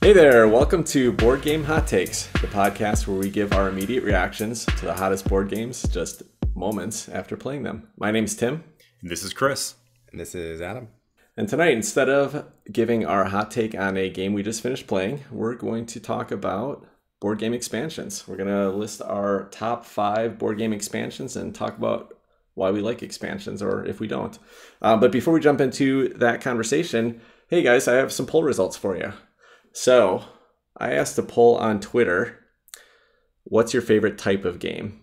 Hey there, welcome to Board Game Hot Takes, the podcast where we give our immediate reactions to the hottest board games just moments after playing them. My name's Tim. And this is Chris. And this is Adam. And tonight, instead of giving our hot take on a game we just finished playing, we're going to talk about board game expansions. We're going to list our top 5 board game expansions and talk about why we like expansions or if we don't. But before we jump into that conversation, hey guys, I have some poll results for you. So I asked a poll on Twitter, what's your favorite type of game?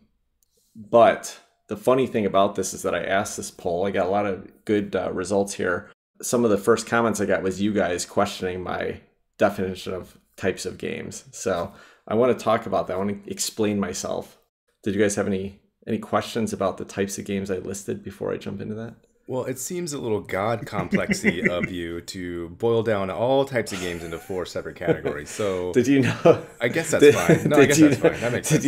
But the funny thing about this is that I asked this poll, I got a lot of good results here. Some of the first comments I got was you guys questioning my definition of types of games. So I want to talk about that. I want to explain myself. Did you guys have any questions about the types of games I listed before I jump into that? Well, it seems a little god complexy of you to boil down all types of games into 4 separate categories. So did you know? I guess that's fine. No, I guess that's fine. That makes sense.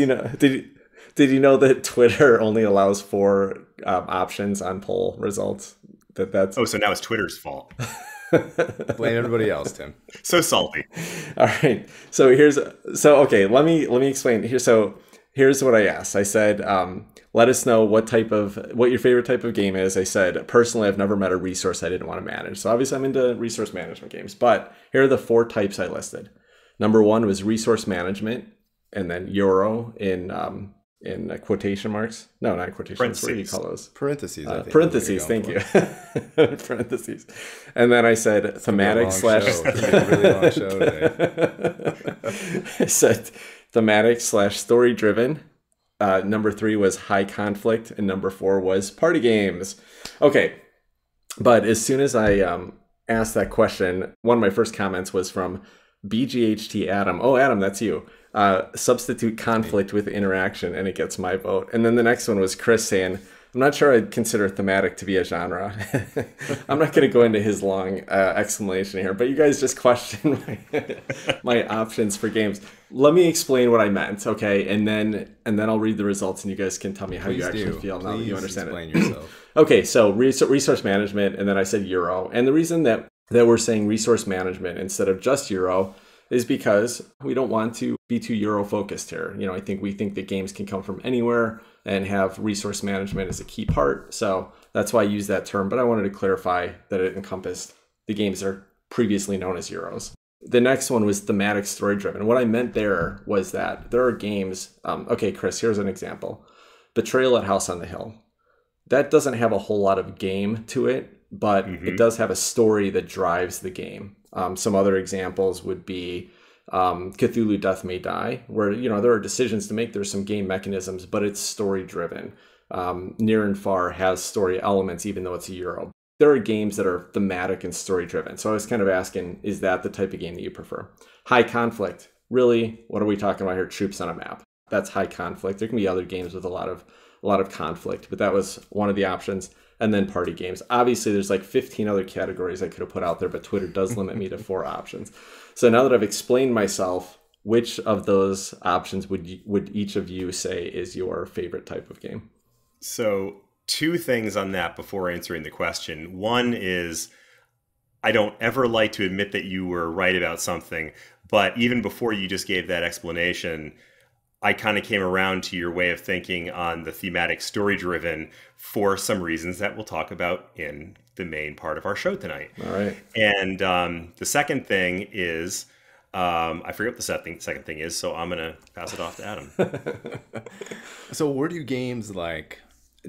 Did you know that Twitter only allows 4 options on poll results? That's Oh, so now it's Twitter's fault. Blame everybody else, Tim. So salty. All right. So okay. Let me explain here. So here's what I asked. I said, let us know what your favorite type of game is. I said, personally, I've never met a resource I didn't want to manage. So obviously I'm into resource management games, but here are the 4 types I listed. Number 1 was resource management, and then Euro in quotation marks. No, not quotations. What do you call those? Parentheses, I think. Parentheses, thank you. Parentheses. And then I said thematic slash... It's a really long show today. I said thematic slash story driven. Number 3 was high conflict, and number 4 was party games. Okay, but as soon as I asked that question, one of my first comments was from BGHT Adam. Oh, Adam, that's you. Substitute conflict with interaction, and it gets my vote. And then the next one was Chris saying, I'm not sure I'd consider thematic to be a genre. I'm not going to go into his long explanation here, but you guys just questioned my options for games. Let me explain what I meant, okay? And then I'll read the results, and you guys can tell me how you actually feel now that you understand explain it. Yourself. Okay, so resource management, and then I said Euro. And the reason that we're saying resource management instead of just Euro is because we don't want to be too Euro focused here. We think that games can come from anywhere and have resource management as a key part. So that's why I use that term, but I wanted to clarify that it encompassed the games that are previously known as Euros. The next one was thematic story driven. What I meant there was that there are games, okay, Chris, here's an example. Betrayal at House on the Hill. That doesn't have a whole lot of game to it, but it does have a story that drives the game. Some other examples would be Cthulhu Death May Die, where there are decisions to make. There's some game mechanisms, but it's story driven. Near and Far has story elements, even though it's a Euro. There are games that are thematic and story driven. So I was kind of asking, is that the type of game that you prefer? High conflict. Really, what are we talking about here? Troops on a map. That's high conflict. There can be other games with a lot of conflict, but that was one of the options. And then party games. Obviously, there's like 15 other categories I could have put out there, but Twitter does limit me to 4 options. So now that I've explained myself, which of those options would each of you say is your favorite type of game? So 2 things on that before answering the question. One is, I don't ever like to admit that you were right about something, but even before you just gave that explanation, I kind of came around to your way of thinking on the thematic story-driven for some reasons that we'll talk about in the main part of our show tonight. All right. And the second thing is, I forget what the second thing is, so I'm going to pass it off to Adam. So where do games like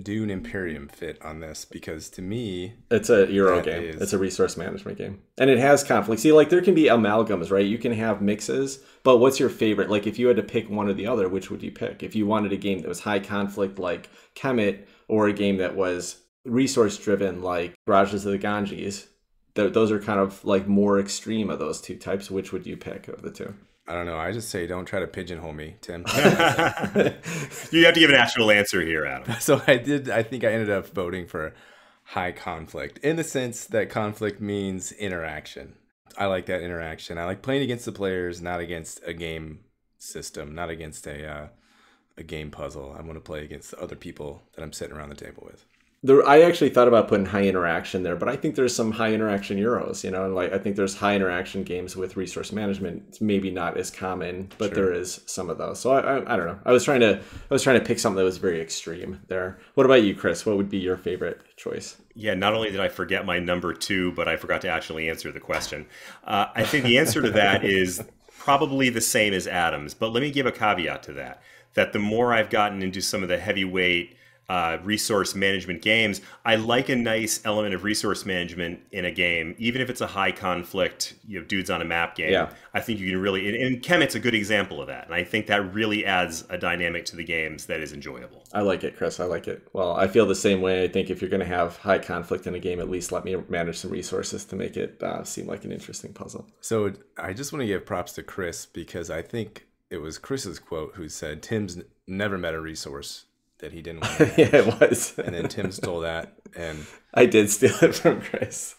Dune Imperium fit on this? Because to me, it's a Euro game. It's a resource management game, and it has conflict. See, like there can be amalgams, right? You can have mixes, but what's your favorite? Like if you had to pick one or the other, which would you pick? If you wanted a game that was high conflict like Kemet, or a game that was resource driven like Garages of the Ganges, those are kind of like more extreme of those 2 types. Which would you pick of the 2? I don't know. I just say don't try to pigeonhole me, Tim. You have to give an actual answer here, Adam. So I think I ended up voting for high conflict in the sense that conflict means interaction. I like that interaction. I like playing against the players, not against a game system, not against a game puzzle. I want to play against the other people that I'm sitting around the table with. I actually thought about putting high interaction there, but I think there's some high interaction Euros, you know, and like I think there's high interaction games with resource management. It's maybe not as common, but there is some of those. So I don't know. I was trying to pick something that was very extreme there. What about you, Chris? What would be your favorite choice? Yeah, not only did I forget my number 2, but I forgot to actually answer the question. I think the answer to that is probably the same as Adam's, but let me give a caveat to that. That the more I've gotten into some of the heavyweight resource management games, I like a nice element of resource management in a game, even if it's a high conflict, dudes on a map game. Yeah. I think you can really, and Kemet's a good example of that. And I think that really adds a dynamic to the games that is enjoyable. I like it, Chris. I like it. Well, I feel the same way. I think if you're going to have high conflict in a game, at least let me manage some resources to make it seem like an interesting puzzle. So I just want to give props to Chris, because I think it was Chris's quote who said, Tim's never met a resource that he didn't want to manage. Yeah, it was. And then Tim stole that. And I did steal it from Chris.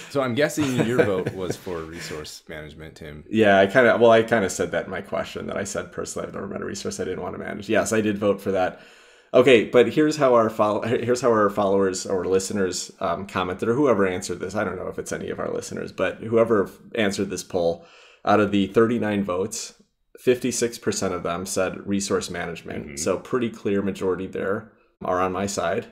So I'm guessing your vote was for resource management, Tim. Yeah, I kind of said that in my question, that I said personally I've never met a resource I didn't want to manage. Yes, I did vote for that. Okay, but here's how our followers or listeners commented, or whoever answered this. I don't know if it's any of our listeners, but whoever answered this poll, out of the 39 votes, 56% of them said resource management. Mm-hmm. So pretty clear majority there are on my side.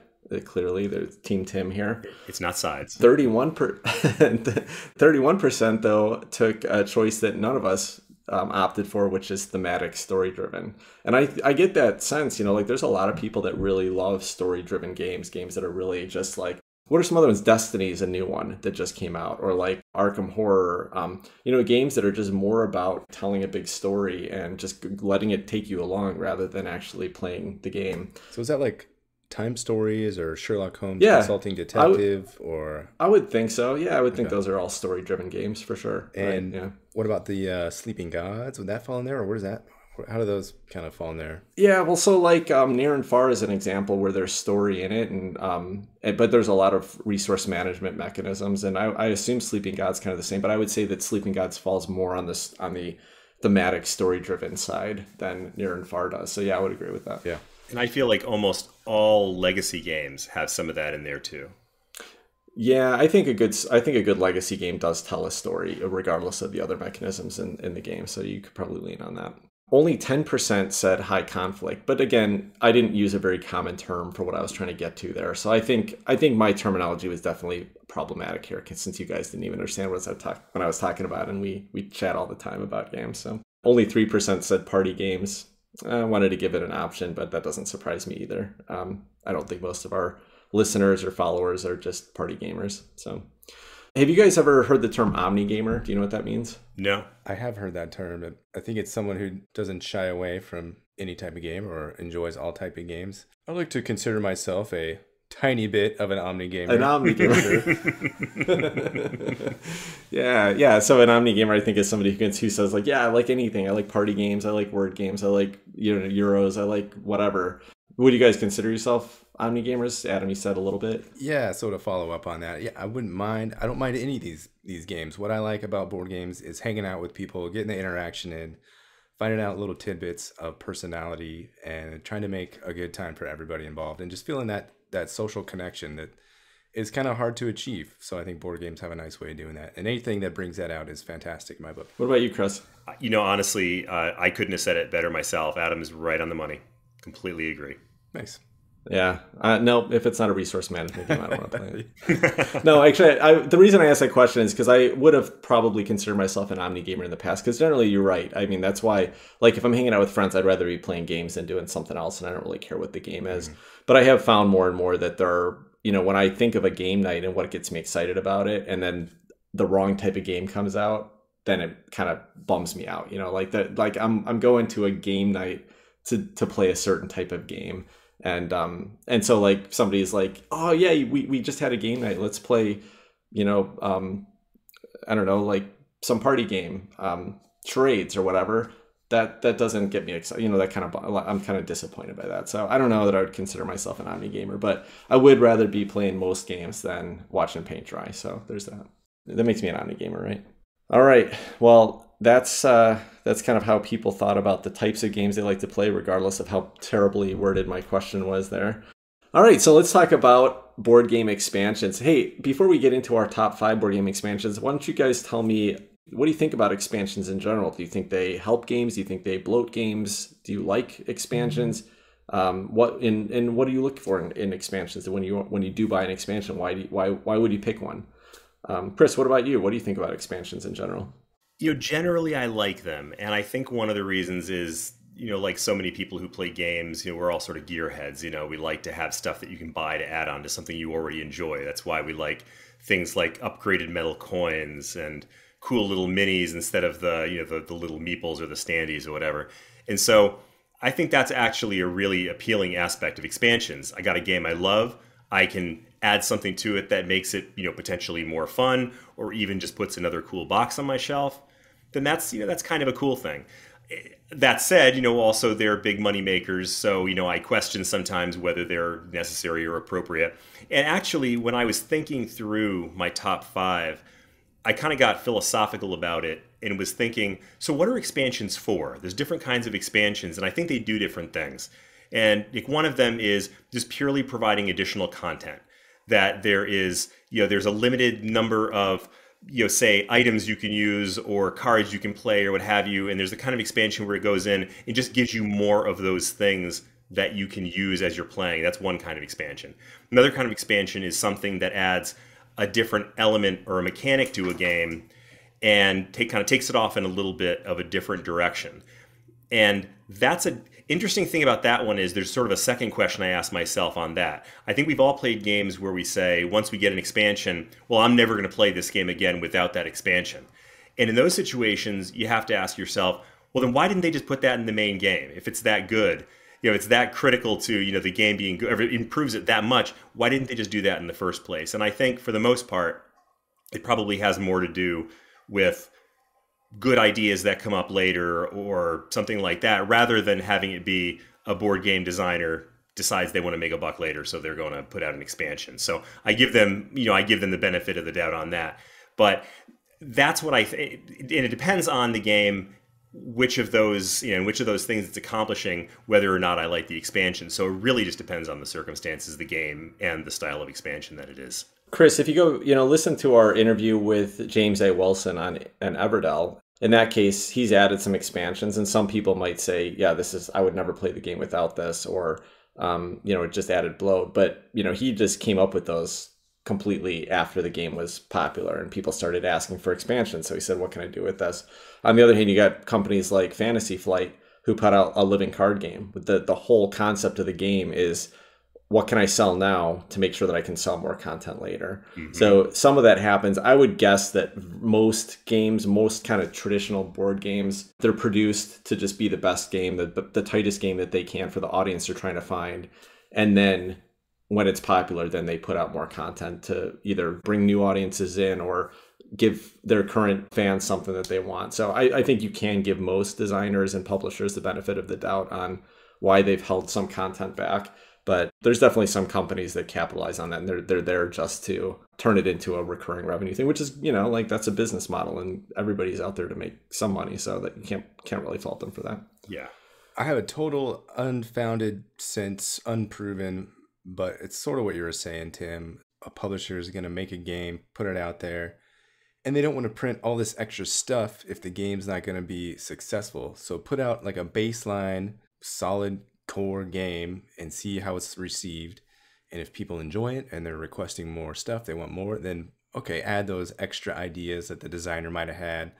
Clearly, there's Team Tim here. It's not sides. 31% though took a choice that none of us opted for, which is thematic, story-driven. And I get that sense, like there's a lot of people that really love story-driven games that are really just like, what are some other ones? Destiny's a new one that just came out, or like Arkham Horror, games that are just more about telling a big story and just letting it take you along rather than actually playing the game. So is that like Time Stories or Sherlock Holmes Consulting Detective? I would think so. Yeah, I would think those are all story-driven games for sure. And right? What about the Sleeping Gods? Would that fall in there, or where does that? How do those kind of fall in there? Yeah, well, so like Near and Far is an example where there's story in it, and but there's a lot of resource management mechanisms, and I assume Sleeping Gods kind of the same, but I would say that Sleeping Gods falls more on the thematic story-driven side than Near and Far does. So yeah, I would agree with that. Yeah. And I feel like almost all legacy games have some of that in there too. Yeah, I think a good legacy game does tell a story regardless of the other mechanisms in the game. So you could probably lean on that. Only 10% said high conflict, but again, I didn't use a very common term for what I was trying to get to there. So I think my terminology was definitely problematic here, since you guys didn't even understand what I was talking about, and we chat all the time about games. So only 3% said party games. I wanted to give it an option, but that doesn't surprise me either. I don't think most of our listeners or followers are just party gamers. So, have you guys ever heard the term omni-gamer? Do you know what that means? No. I have heard that term. I think it's someone who doesn't shy away from any type of game or enjoys all type of games. I like to consider myself a tiny bit of an omni-gamer. An omni-gamer. Yeah. So an omni-gamer, I think, is somebody who says like, yeah, I like anything. I like party games. I like word games. I like Euros. I like whatever. Would you guys consider yourself omni-gamers? Adam, you said a little bit. Yeah, so to follow up on that, yeah, I wouldn't mind. I don't mind any of these games. What I like about board games is hanging out with people, getting the interaction in, finding out little tidbits of personality, and trying to make a good time for everybody involved, and just feeling that social connection that is kind of hard to achieve. So I think board games have a nice way of doing that. And anything that brings that out is fantastic in my book. What about you, Chris? Honestly, I couldn't have said it better myself. Adam is right on the money. Completely agree. Nice. Yeah. No, if it's not a resource management game, I don't want to play it. No, actually, the reason I asked that question is because I would have probably considered myself an omni-gamer in the past, because generally you're right. I mean, that's why, like, if I'm hanging out with friends, I'd rather be playing games than doing something else, and I don't really care what the game is. Mm-hmm. But I have found more and more that there are, when I think of a game night and what gets me excited about it, and then the wrong type of game comes out, then it kind of bums me out. Like I'm going to a game night to play a certain type of game. And so like somebody's like, oh yeah, we just had a game night. Let's play, I don't know, like some party game, charades or whatever. That doesn't get me excited. I'm kind of disappointed by that. So I don't know that I would consider myself an omni gamer, but I would rather be playing most games than watching paint dry. So there's that. That makes me an omni gamer, right? All right. Well, that's kind of how people thought about the types of games they like to play, regardless of how terribly worded my question was there. All right, so let's talk about board game expansions. Hey, before we get into our top 5 board game expansions, why don't you guys tell me, what do you think about expansions in general? Do you think they help games? Do you think they bloat games? Do you like expansions? What do you look for in expansions? When you do buy an expansion, why would you pick one? Chris, what about you? What do you think about expansions in general? Generally I like them, and I think one of the reasons is, like so many people who play games, we're all sort of gearheads. We like to have stuff that you can buy to add on to something you already enjoy. That's why we like things like upgraded metal coins and cool little minis instead of the little meeples or the standees or whatever. And so I think that's actually a really appealing aspect of expansions. I got a game I love. I can add something to it that makes it, potentially more fun, or even just puts another cool box on my shelf. Then that's kind of a cool thing. That said, also they're big money makers. So, I question sometimes whether they're necessary or appropriate. And actually, when I was thinking through my top 5, I kind of got philosophical about it and was thinking, so what are expansions for? There's different kinds of expansions, and I think they do different things. And one of them is just purely providing additional content. That there is, there's a limited number of, say items you can use or cards you can play or what have you. And there's the kind of expansion where it goes in and just gives you more of those things that you can use as you're playing. That's one kind of expansion. Another kind of expansion is something that adds a different element or a mechanic to a game and kind of takes it off in a little bit of a different direction. And that's an interesting thing about that one is there's sort of a second question I ask myself on that. I think we've all played games where we say, once we get an expansion, well, I'm never going to play this game again without that expansion. And in those situations, you have to ask yourself, well, then why didn't they just put that in the main game? If it's that good, it's that critical to, the game being good, or it improves it that much, why didn't they just do that in the first place? And I think for the most part, it probably has more to do with good ideas that come up later or something like that, rather than having it be a board game designer decides they want to make a buck later, so they're going to put out an expansion. So I give them the benefit of the doubt on that. But that's what and it depends on the game, which of those things it's accomplishing, whether or not I like the expansion. So it really just depends on the circumstances, the game, and the style of expansion that it is. Chris, if you go, listen to our interview with James A. Wilson on Everdell, in that case, he's added some expansions, and some people might say, yeah, I would never play the game without this, or, it just added bloat. But, he just came up with those completely after the game was popular and people started asking for expansions. So he said, what can I do with this? On the other hand, you got companies like Fantasy Flight who put out a living card game. The whole concept of the game is, what can I sell now to make sure that I can sell more content later? Mm-hmm. So some of that happens. I would guess that most games, most kind of traditional board games, they're produced to just be the best game, the tightest game that they can for the audience they're trying to find. And then when it's popular, then they put out more content to either bring new audiences in or give their current fans something that they want. So I think you can give most designers and publishers the benefit of the doubt on why they've held some content back. But there's definitely some companies that capitalize on that, and they're there just to turn it into a recurring revenue thing, which is, that's a business model, and everybody's out there to make some money, so that you can't really fault them for that. Yeah. I have a total unfounded sense, unproven, but it's sort of what you were saying, Tim. A publisher is going to make a game, put it out there, and they don't want to print all this extra stuff if the game's not going to be successful. So put out like a baseline, solid core game and see how it's received. And if people enjoy it and they're requesting more stuff, they want more, then okay, add those extra ideas that the designer might have had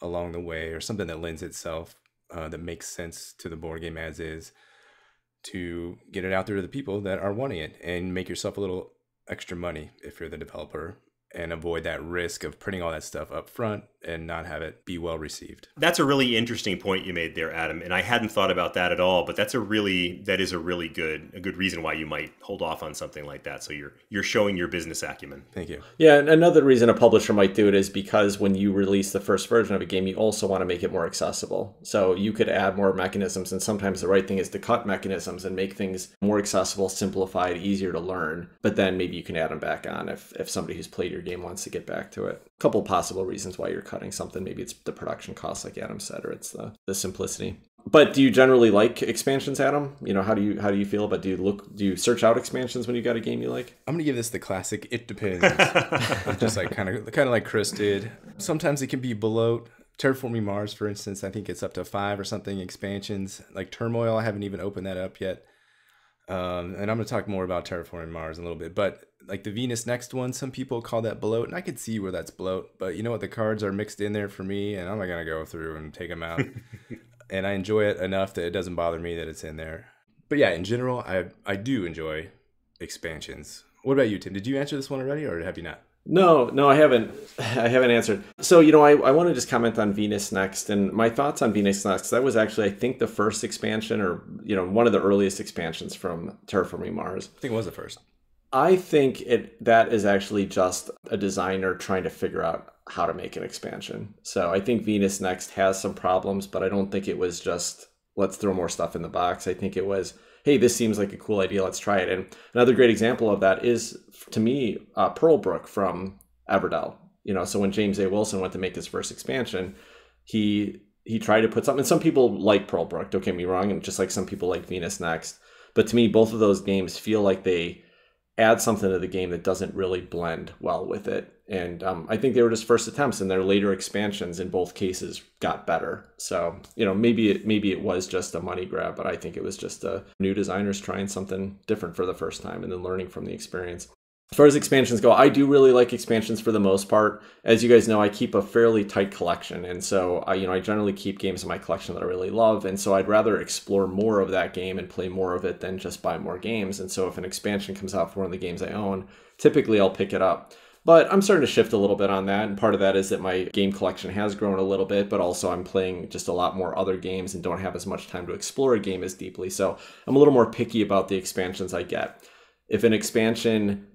along the way, or something that lends itself, that makes sense to the board game as is, to get it out there to the people that are wanting it, and make yourself a little extra money if you're the developer, and avoid that risk of printing all that stuff up front and not have it be well received. That's a really interesting point you made there, Adam. And I hadn't thought about that at all, but that is a really good reason why you might hold off on something like that. So you're showing your business acumen. Thank you. Yeah, and another reason a publisher might do it is because when you release the first version of a game, you also want to make it more accessible. So you could add more mechanisms, and sometimes the right thing is to cut mechanisms and make things more accessible, simplified, easier to learn. But then maybe you can add them back on if somebody who's played your game wants to get back to it. A couple possible reasons why you're cutting something. Maybe it's the production costs, like Adam said, or it's the simplicity. But do you generally like expansions, Adam? You know, how do you feel about, do you search out expansions when you got a game you like? I'm gonna give this the classic "it depends," just like kind of like Chris did. Sometimes it can be bloat. Terraforming Mars, for instance, I think it's up to 5 or something expansions. Like Turmoil, I haven't even opened that up yet. And I'm going to talk more about Terraforming Mars in a little bit. But like the Venus Next one, some people call that bloat, and I could see where that's bloat. But you know what? The cards are mixed in there for me, and I'm not going to go through and take them out. And I enjoy it enough that it doesn't bother me that it's in there. But yeah, in general, I do enjoy expansions. What about you, Tim? Did you answer this one already, or have you not? No, I haven't. I haven't answered. So, you know, I want to just comment on Venus Next, and my thoughts on Venus Next. That was actually, I think, the first expansion, or, you know, one of the earliest expansions from Terraforming Mars. I think it was the first. I think that is actually just a designer trying to figure out how to make an expansion. So I think Venus Next has some problems, but I don't think it was just, let's throw more stuff in the box. I think it was, hey, this seems like a cool idea, let's try it. And another great example of that is, to me, Pearlbrook from Everdell. You know, so when James A. Wilson went to make his first expansion, he tried to put something, and some people like Pearlbrook, don't get me wrong, and just like some people like Venus Next. But to me, both of those games feel like they add something to the game that doesn't really blend well with it. And I think they were just first attempts, and their later expansions in both cases got better. So, you know, maybe it was just a money grab, but I think it was just new designers trying something different for the first time and then learning from the experience. As far as expansions go, I do really like expansions for the most part. As you guys know, I keep a fairly tight collection. And so, I generally keep games in my collection that I really love. And so I'd rather explore more of that game and play more of it than just buy more games. And so if an expansion comes out for one of the games I own, typically I'll pick it up. But I'm starting to shift a little bit on that. And part of that is that my game collection has grown a little bit, but also I'm playing just a lot more other games and don't have as much time to explore a game as deeply. So I'm a little more picky about the expansions I get. If an expansion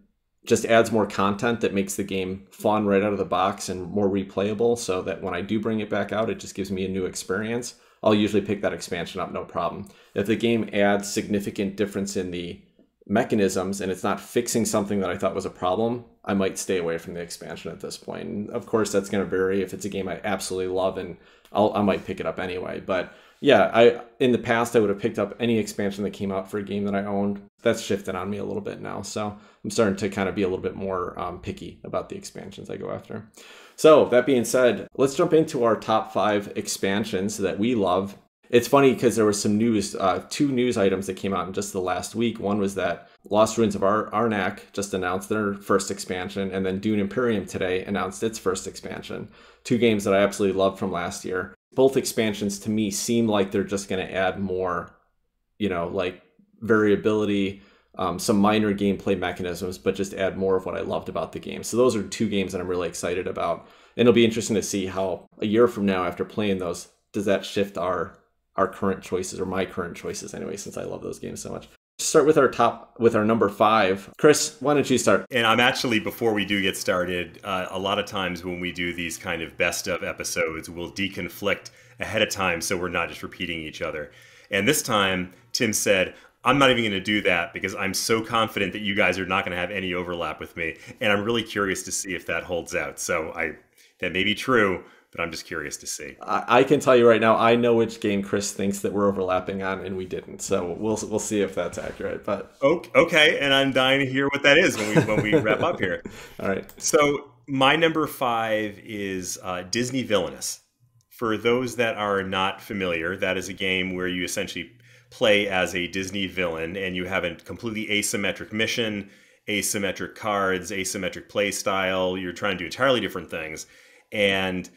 just adds more content that makes the game fun right out of the box and more replayable, so that when I do bring it back out, it just gives me a new experience, I'll usually pick that expansion up, no problem. If the game adds significant difference in the mechanisms and it's not fixing something that I thought was a problem, I might stay away from the expansion at this point. And of course, that's going to vary. If it's a game I absolutely love, and I might pick it up anyway. But yeah, in the past, I would have picked up any expansion that came out for a game that I owned. That's shifted on me a little bit now. So I'm starting to kind of be a little bit more picky about the expansions I go after. So that being said, let's jump into our top 5 expansions that we love. It's funny because there was some news, 2 news items that came out in just the last week. One was that Lost Ruins of Arnak just announced their first expansion, and then Dune Imperium today announced its first expansion. 2 games that I absolutely loved from last year. Both expansions to me seem like they're just going to add more, like variability, some minor gameplay mechanisms, but just add more of what I loved about the game. So those are 2 games that I'm really excited about. And it'll be interesting to see how a year from now, after playing those, does that shift our current choices, or my current choices anyway, since I love those games so much. Start with our number 5. Chris, why don't you start? And I'm actually, before we do get started, a lot of times when we do these kind of best of episodes, we'll deconflict ahead of time so we're not just repeating each other. And this time, Tim said, I'm not even going to do that because I'm so confident that you guys are not going to have any overlap with me. And I'm really curious to see if that holds out. So that may be true, but I'm just curious to see. I can tell you right now, I know which game Chris thinks that we're overlapping on, and we didn't. So we'll see if that's accurate. But okay, and I'm dying to hear what that is when we wrap up here. All right. So my number 5 is Disney Villainous. For those that are not familiar, that is a game where you essentially play as a Disney villain, and you have a completely asymmetric mission, asymmetric cards, asymmetric play style. You're trying to do entirely different things, and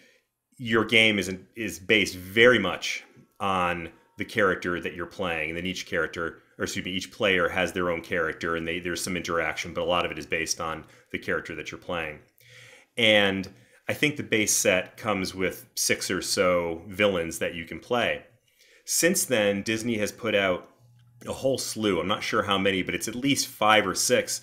your game is based very much on the character that you're playing. And then each player has their own character, and there's some interaction, but a lot of it is based on the character that you're playing. And I think the base set comes with 6 or so villains that you can play. Since then, Disney has put out a whole slew, I'm not sure how many, but it's at least 5 or 6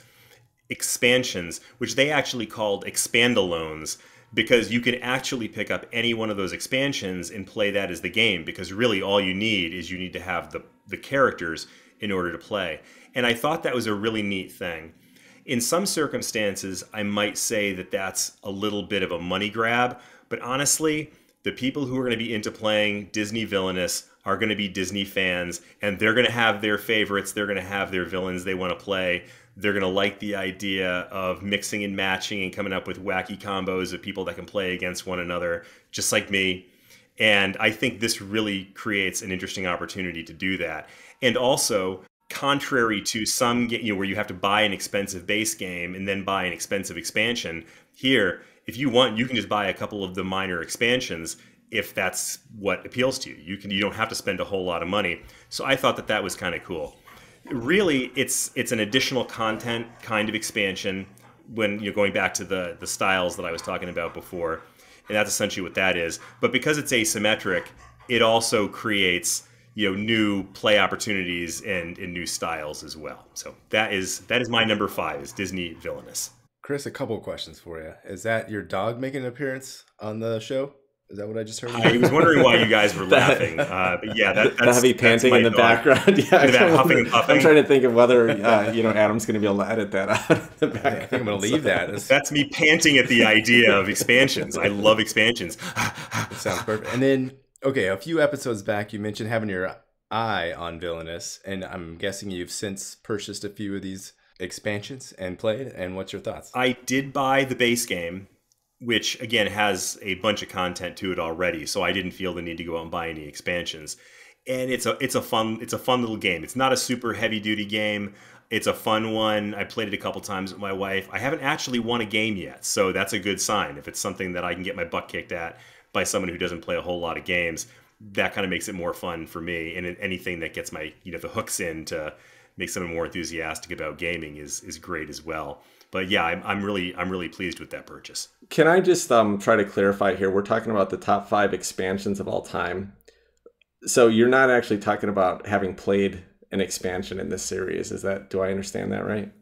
expansions, which they actually called expandalones, because you can actually pick up any one of those expansions and play that as the game, because really all you need to have the characters in order to play. And I thought that was a really neat thing. In some circumstances, I might say that that's a little bit of a money grab, but honestly, The people who are going to be into playing Disney Villainous are going to be Disney fans, and they're going to have their favorites. They're going to have their villains they want to play. They're going to like the idea of mixing and matching and coming up with wacky combos of people that can play against one another, just like me. And I think this really creates an interesting opportunity to do that. And also, contrary to some where you have to buy an expensive base game and then buy an expensive expansion, here, if you want, you can just buy a couple of the minor expansions if that's what appeals to you. You don't have to spend a whole lot of money. So I thought that was kind of cool. Really, it's an additional content kind of expansion when you're going back to the styles that I was talking about before. And that's essentially what that is. But because it's asymmetric, it also creates new play opportunities and new styles as well. So that is my number 5, is Disney Villainous. Chris, a couple of questions for you. Is that your dog making an appearance on the show? Is that what I just heard? I was wondering why you guys were laughing. But yeah, that's the heavy panting in the background. Yeah, that huffing and puffing. I'm trying to think of whether Adam's going to be able to edit that out of the background. I think I'm going to leave that. That's me panting at the idea of expansions. I love expansions. It sounds perfect. And then, okay, a few episodes back, you mentioned having your eye on Villainous, and I'm guessing you've since purchased a few of these expansions and played. And what's your thoughts? I did buy the base game, which again has a bunch of content to it already, so I didn't feel the need to go out and buy any expansions. And it's a fun little game. It's not a super heavy duty game. It's a fun one. I played it a couple times with my wife. I haven't actually won a game yet, so that's a good sign. If it's something that I can get my butt kicked at by someone who doesn't play a whole lot of games, that kind of makes it more fun for me. And anything that gets my the hooks in to make someone more enthusiastic about gaming is great as well. But yeah, I'm really pleased with that purchase. Can I just try to clarify here? We're talking about the top 5 expansions of all time. So you're not actually talking about having played an expansion in this series. Do I understand that right?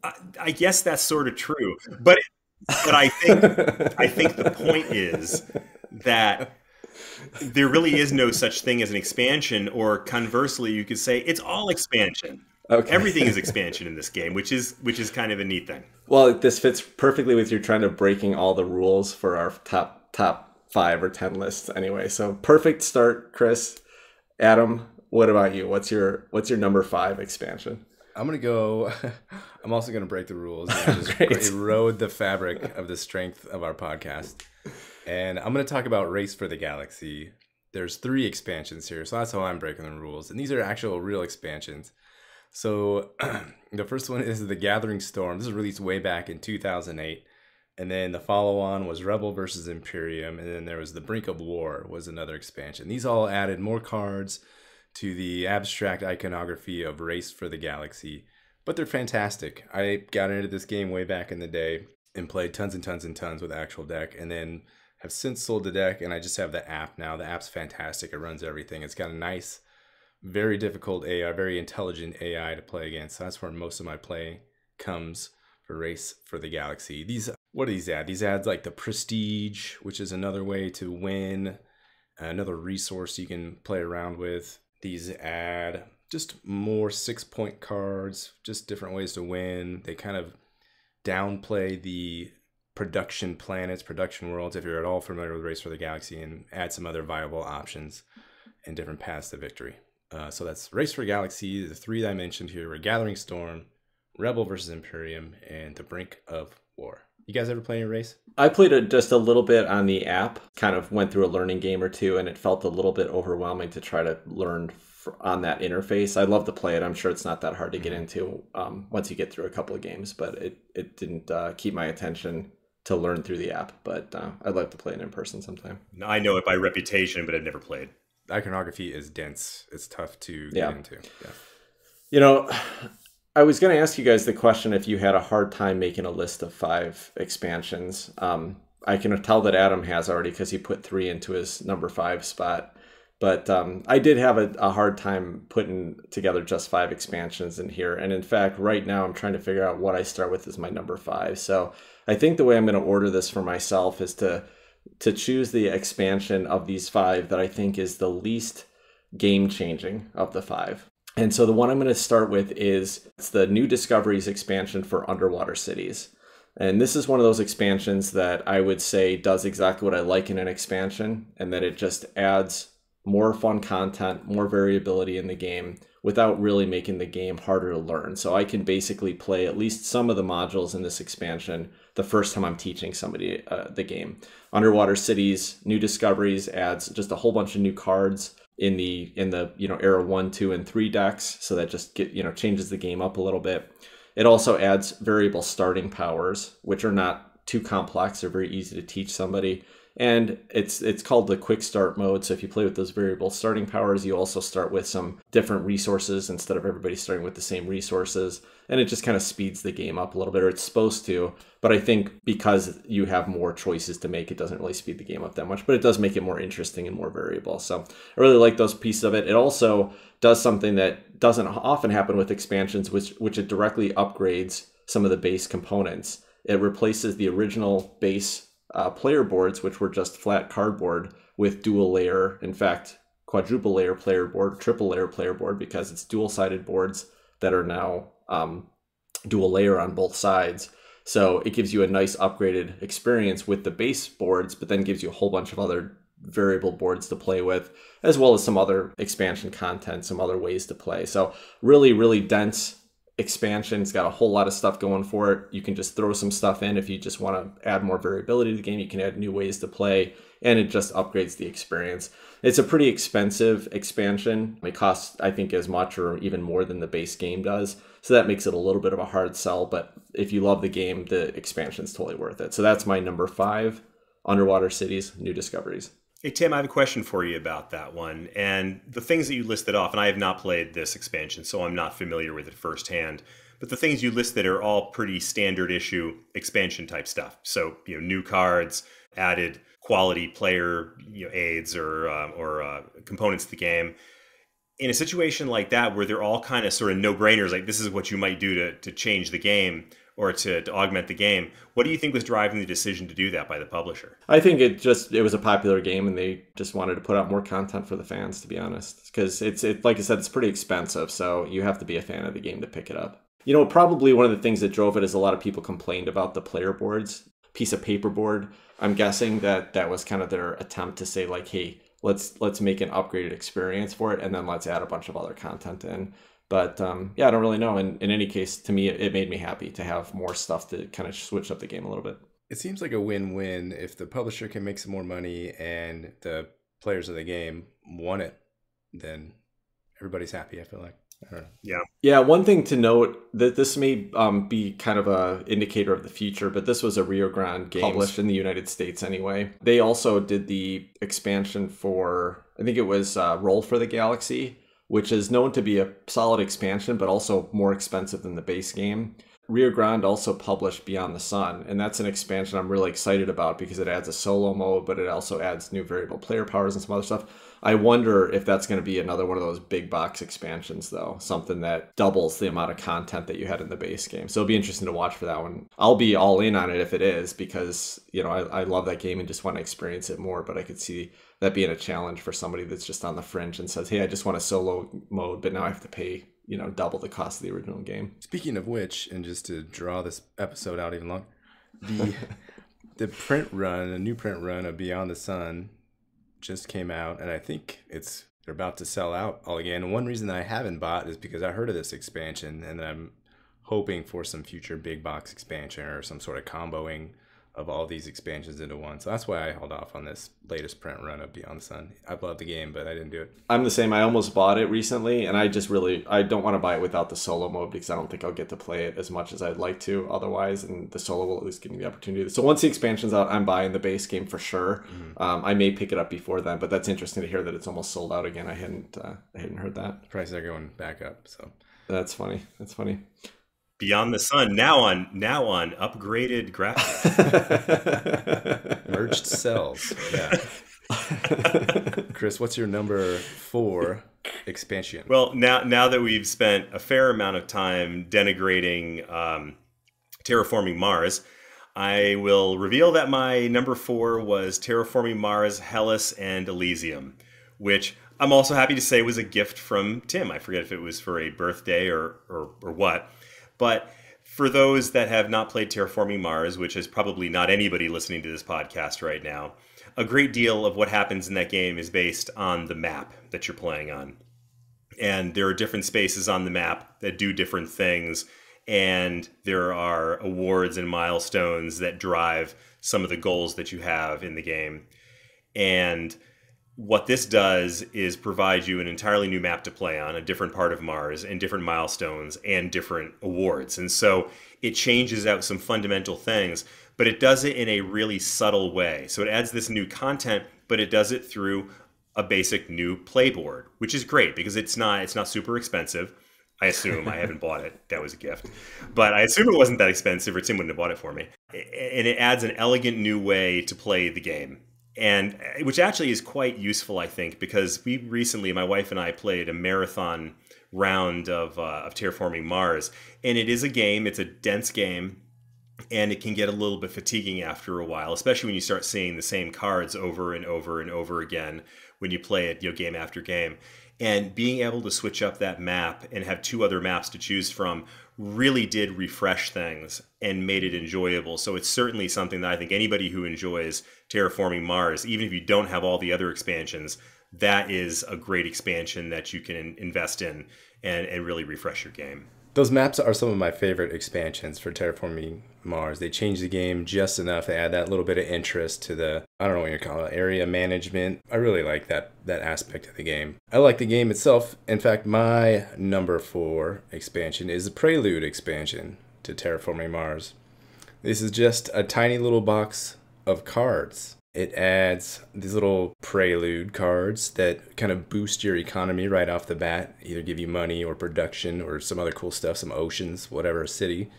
I guess that's sort of true. But I think the point is that there really is no such thing as an expansion, or conversely, you could say it's all expansion. Okay. Everything is expansion in this game, which is kind of a neat thing. Well, this fits perfectly with your trend of breaking all the rules for our top 5 or 10 lists anyway. So perfect start, Chris. Adam, what about you? What's your number 5 expansion? I'm also going to break the rules and just erode the fabric of the strength of our podcast. And I'm going to talk about Race for the Galaxy. There's 3 expansions here, so that's how I'm breaking the rules. And these are actual real expansions. So the first one is The Gathering Storm. This was released way back in 2008. And then the follow-on was Rebel versus Imperium. And then there was The Brink of War was another expansion. These all added more cards to the abstract iconography of Race for the Galaxy. But they're fantastic. I got into this game way back in the day and played tons and tons and tons with actual deck. And then have since sold the deck, and I just have the app now. The app's fantastic. It runs everything. It's got a nice, very difficult AI, very intelligent AI to play against. So that's where most of my play comes for Race for the Galaxy. What do these add? These add like the Prestige, which is another way to win, another resource you can play around with. These add just more 6-point cards, just different ways to win. They kind of downplay the production planets, production worlds, if you're at all familiar with Race for the Galaxy, and add some other viable options and different paths to victory. So that's Race for Galaxy. The 3 that I mentioned here were Gathering Storm, Rebel versus Imperium, and The Brink of War. You guys ever play any Race? I played it just a little bit on the app, kind of went through a learning game or two, and it felt a little bit overwhelming to try to learn on that interface. I'd love to play it. I'm sure it's not that hard to get into once you get through a couple of games, but it didn't keep my attention to learn through the app. But I'd like to play it in person sometime. I know it by reputation, but I've never played. The iconography is dense. It's tough to get into. Yeah. I was going to ask you guys the question if you had a hard time making a list of 5 expansions. I can tell that Adam has already because he put 3 into his number 5 spot. But I did have a hard time putting together just 5 expansions in here. And in fact, right now I'm trying to figure out what I start with as my number 5. So I think the way I'm going to order this for myself is to choose the expansion of these 5 that I think is the least game-changing of the 5. And so the one I'm going to start with it's the New Discoveries expansion for Underwater Cities. And this is one of those expansions that I would say does exactly what I like in an expansion, and that it just adds more fun content, more variability in the game without really making the game harder to learn. So I can basically play at least some of the modules in this expansion the first time I'm teaching somebody the game. Underwater Cities, New Discoveries adds just a whole bunch of new cards in the era 1, 2, and 3 decks, so that just changes the game up a little bit. It also adds variable starting powers, which are not too complex. They're very easy to teach somebody. And it's called the quick start mode. So if you play with those variable starting powers, you also start with some different resources instead of everybody starting with the same resources. And it just kind of speeds the game up a little bit, or it's supposed to. But I think because you have more choices to make, it doesn't really speed the game up that much. But it does make it more interesting and more variable. So I really like those pieces of it. It also does something that doesn't often happen with expansions, which it directly upgrades some of the base components. It replaces the original base player boards, which were just flat cardboard, with dual layer, in fact, quadruple layer player board, triple layer player board, because it's dual sided boards that are now dual layer on both sides. So it gives you a nice upgraded experience with the base boards, but then gives you a whole bunch of other variable boards to play with, as well as some other expansion content, some other ways to play. So really, really dense expansion. It's got a whole lot of stuff going for it. You can just throw some stuff in if you just want to add more variability to the game. You can add new ways to play, and it just upgrades the experience. It's a pretty expensive expansion. It costs, I think, as much or even more than the base game does. So that makes it a little bit of a hard sell. But if you love the game, the expansion's totally worth it. So that's my number 5, Underwater Cities, New Discoveries. Hey, Tim, I have a question for you about that one. And the things that you listed off, and I have not played this expansion, so I'm not familiar with it firsthand, but the things you listed are all pretty standard issue expansion type stuff. So, new cards, added quality player aids or components to the game. In a situation like that, where they're all kind of sort of no-brainers, like this is what you might do to change the game, or to augment the game. What do you think was driving the decision to do that by the publisher? I think it was a popular game, and they just wanted to put out more content for the fans, to be honest. Because it's like I said, it's pretty expensive, so you have to be a fan of the game to pick it up. Probably one of the things that drove it is a lot of people complained about the player boards, piece of paper board. I'm guessing that was kind of their attempt to say, like, hey, let's make an upgraded experience for it, and then let's add a bunch of other content in. But I don't really know. And in any case, to me, it made me happy to have more stuff to kind of switch up the game a little bit. It seems like a win-win if the publisher can make some more money and the players of the game want it, then everybody's happy, I feel like. I don't know. Yeah, one thing to note, that this may be kind of a indicator of the future, but this was a Rio Grande game published in the United States anyway. They also did the expansion for, I think it was Roll for the Galaxy, which is known to be a solid expansion, but also more expensive than the base game. Rio Grande also published Beyond the Sun, and that's an expansion I'm really excited about because it adds a solo mode, but it also adds new variable player powers and some other stuff. I wonder if that's going to be another one of those big box expansions, though, something that doubles the amount of content that you had in the base game. So it'll be interesting to watch for that one. I'll be all in on it if it is, because I love that game and just want to experience it more, but I could see that being a challenge for somebody that's just on the fringe and says, hey, I just want a solo mode, but now I have to pay double the cost of the original game. Speaking of which, and just to draw this episode out even longer, the print run, a new print run of Beyond the Sun just came out, and I think they're about to sell out all again. And one reason I haven't bought is because I heard of this expansion, and I'm hoping for some future big box expansion or some sort of comboing of all these expansions into one. So that's why I held off on this latest print run of Beyond the Sun. I love the game, but I didn't do it. I'm the same. I almost bought it recently, and I don't want to buy it without the solo mode because I don't think I'll get to play it as much as I'd like to otherwise, and the solo will at least give me the opportunity. So once the expansion's out, I'm buying the base game for sure. Mm-hmm. I may pick it up before then, but that's interesting to hear that it's almost sold out again. I hadn't heard that. Prices are going back up, so that's funny. Beyond the Sun now on upgraded graphics. Merged cells. Yeah. Chris, what's your number 4 expansion? Well, now that we've spent a fair amount of time denigrating Terraforming Mars, I will reveal that my number 4 was Terraforming Mars, Hellas, and Elysium, which I'm also happy to say was a gift from Tim. I forget if it was for a birthday or what. But For those that have not played Terraforming Mars, which is probably not anybody listening to this podcast right now, a great deal of what happens in that game is based on the map that you're playing on. And there are different spaces on the map that do different things. And there are awards and milestones that drive some of the goals that you have in the game. And what this does is provide you an entirely new map to play on, a different part of Mars, and different milestones and different awards. And so it changes out some fundamental things, but it does it in a really subtle way. So it adds this new content, but it does it through a basic new playboard, which is great because it's not super expensive. I assume. I haven't bought it. That was a gift. But I assume it wasn't that expensive or Tim wouldn't have bought it for me. And it adds an elegant new way to play the game. And which actually is quite useful, I think, because we recently, my wife and I, played a marathon round of Terraforming Mars. And it is a game. It's a dense game. And it can get a little bit fatiguing after a while, especially when you start seeing the same cards over and over and over again when you play it, game after game. And being able to switch up that map and have two other maps to choose from really did refresh things and made it enjoyable. So it's certainly something that I think anybody who enjoys Terraforming Mars, even if you don't have all the other expansions, that is a great expansion that you can invest in and really refresh your game. Those maps are some of my favorite expansions for Terraforming Mars. They change the game just enough to add that little bit of interest to the, I don't know what you call it, area management. I really like that aspect of the game. I like the game itself. In fact, my number 4 expansion is the Prelude expansion to Terraforming Mars. This is just a tiny little box of cards. It adds these little prelude cards that kind of boost your economy right off the bat, either give you money or production or some other cool stuff, some oceans, whatever, a city.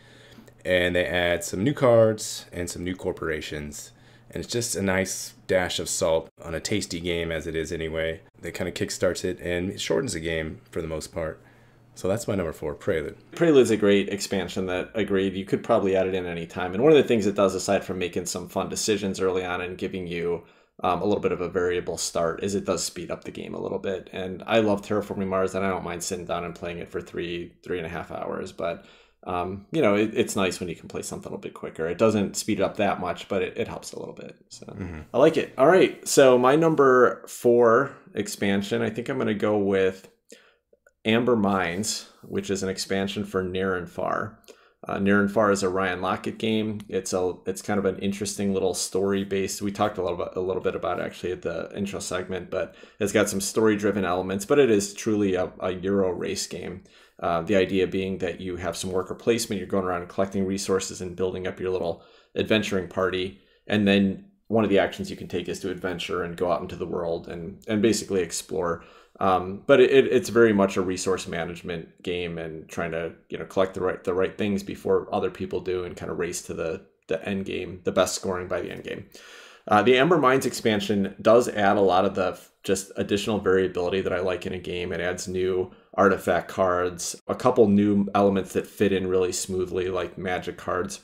And they add some new cards and some new corporations. And it's just a nice dash of salt on a tasty game as it is anyway. That kind of kickstarts it and it shortens the game for the most part. So that's my number 4, Prelude. Prelude's a great expansion that, agreed, you could probably add it in any time. And one of the things it does, aside from making some fun decisions early on and giving you a little bit of a variable start, is it does speed up the game a little bit. And I love Terraforming Mars, and I don't mind sitting down and playing it for 3.5 hours. But, it's nice when you can play something a little bit quicker. It doesn't speed it up that much, but it helps a little bit. So I like it. All right. So my number 4 expansion, I think I'm going to go with Amber Mines, which is an expansion for Near and Far. Near and Far is a Ryan Lockett game. It's kind of an interesting little story based. We talked a little bit about it actually at the intro segment, but it's got some story driven elements. But it is truly a Euro race game. The idea being that you have some worker placement. You're going around and collecting resources and building up your little adventuring party, and then one of the actions you can take is to adventure and go out into the world and basically explore. But it's very much a resource management game and trying to collect the right things before other people do and kind of race to the end game, the best scoring by the end game. The Amber Mines expansion does add a lot of the just additional variability that I like in a game. It adds new artifact cards, a couple new elements that fit in really smoothly, like magic cards.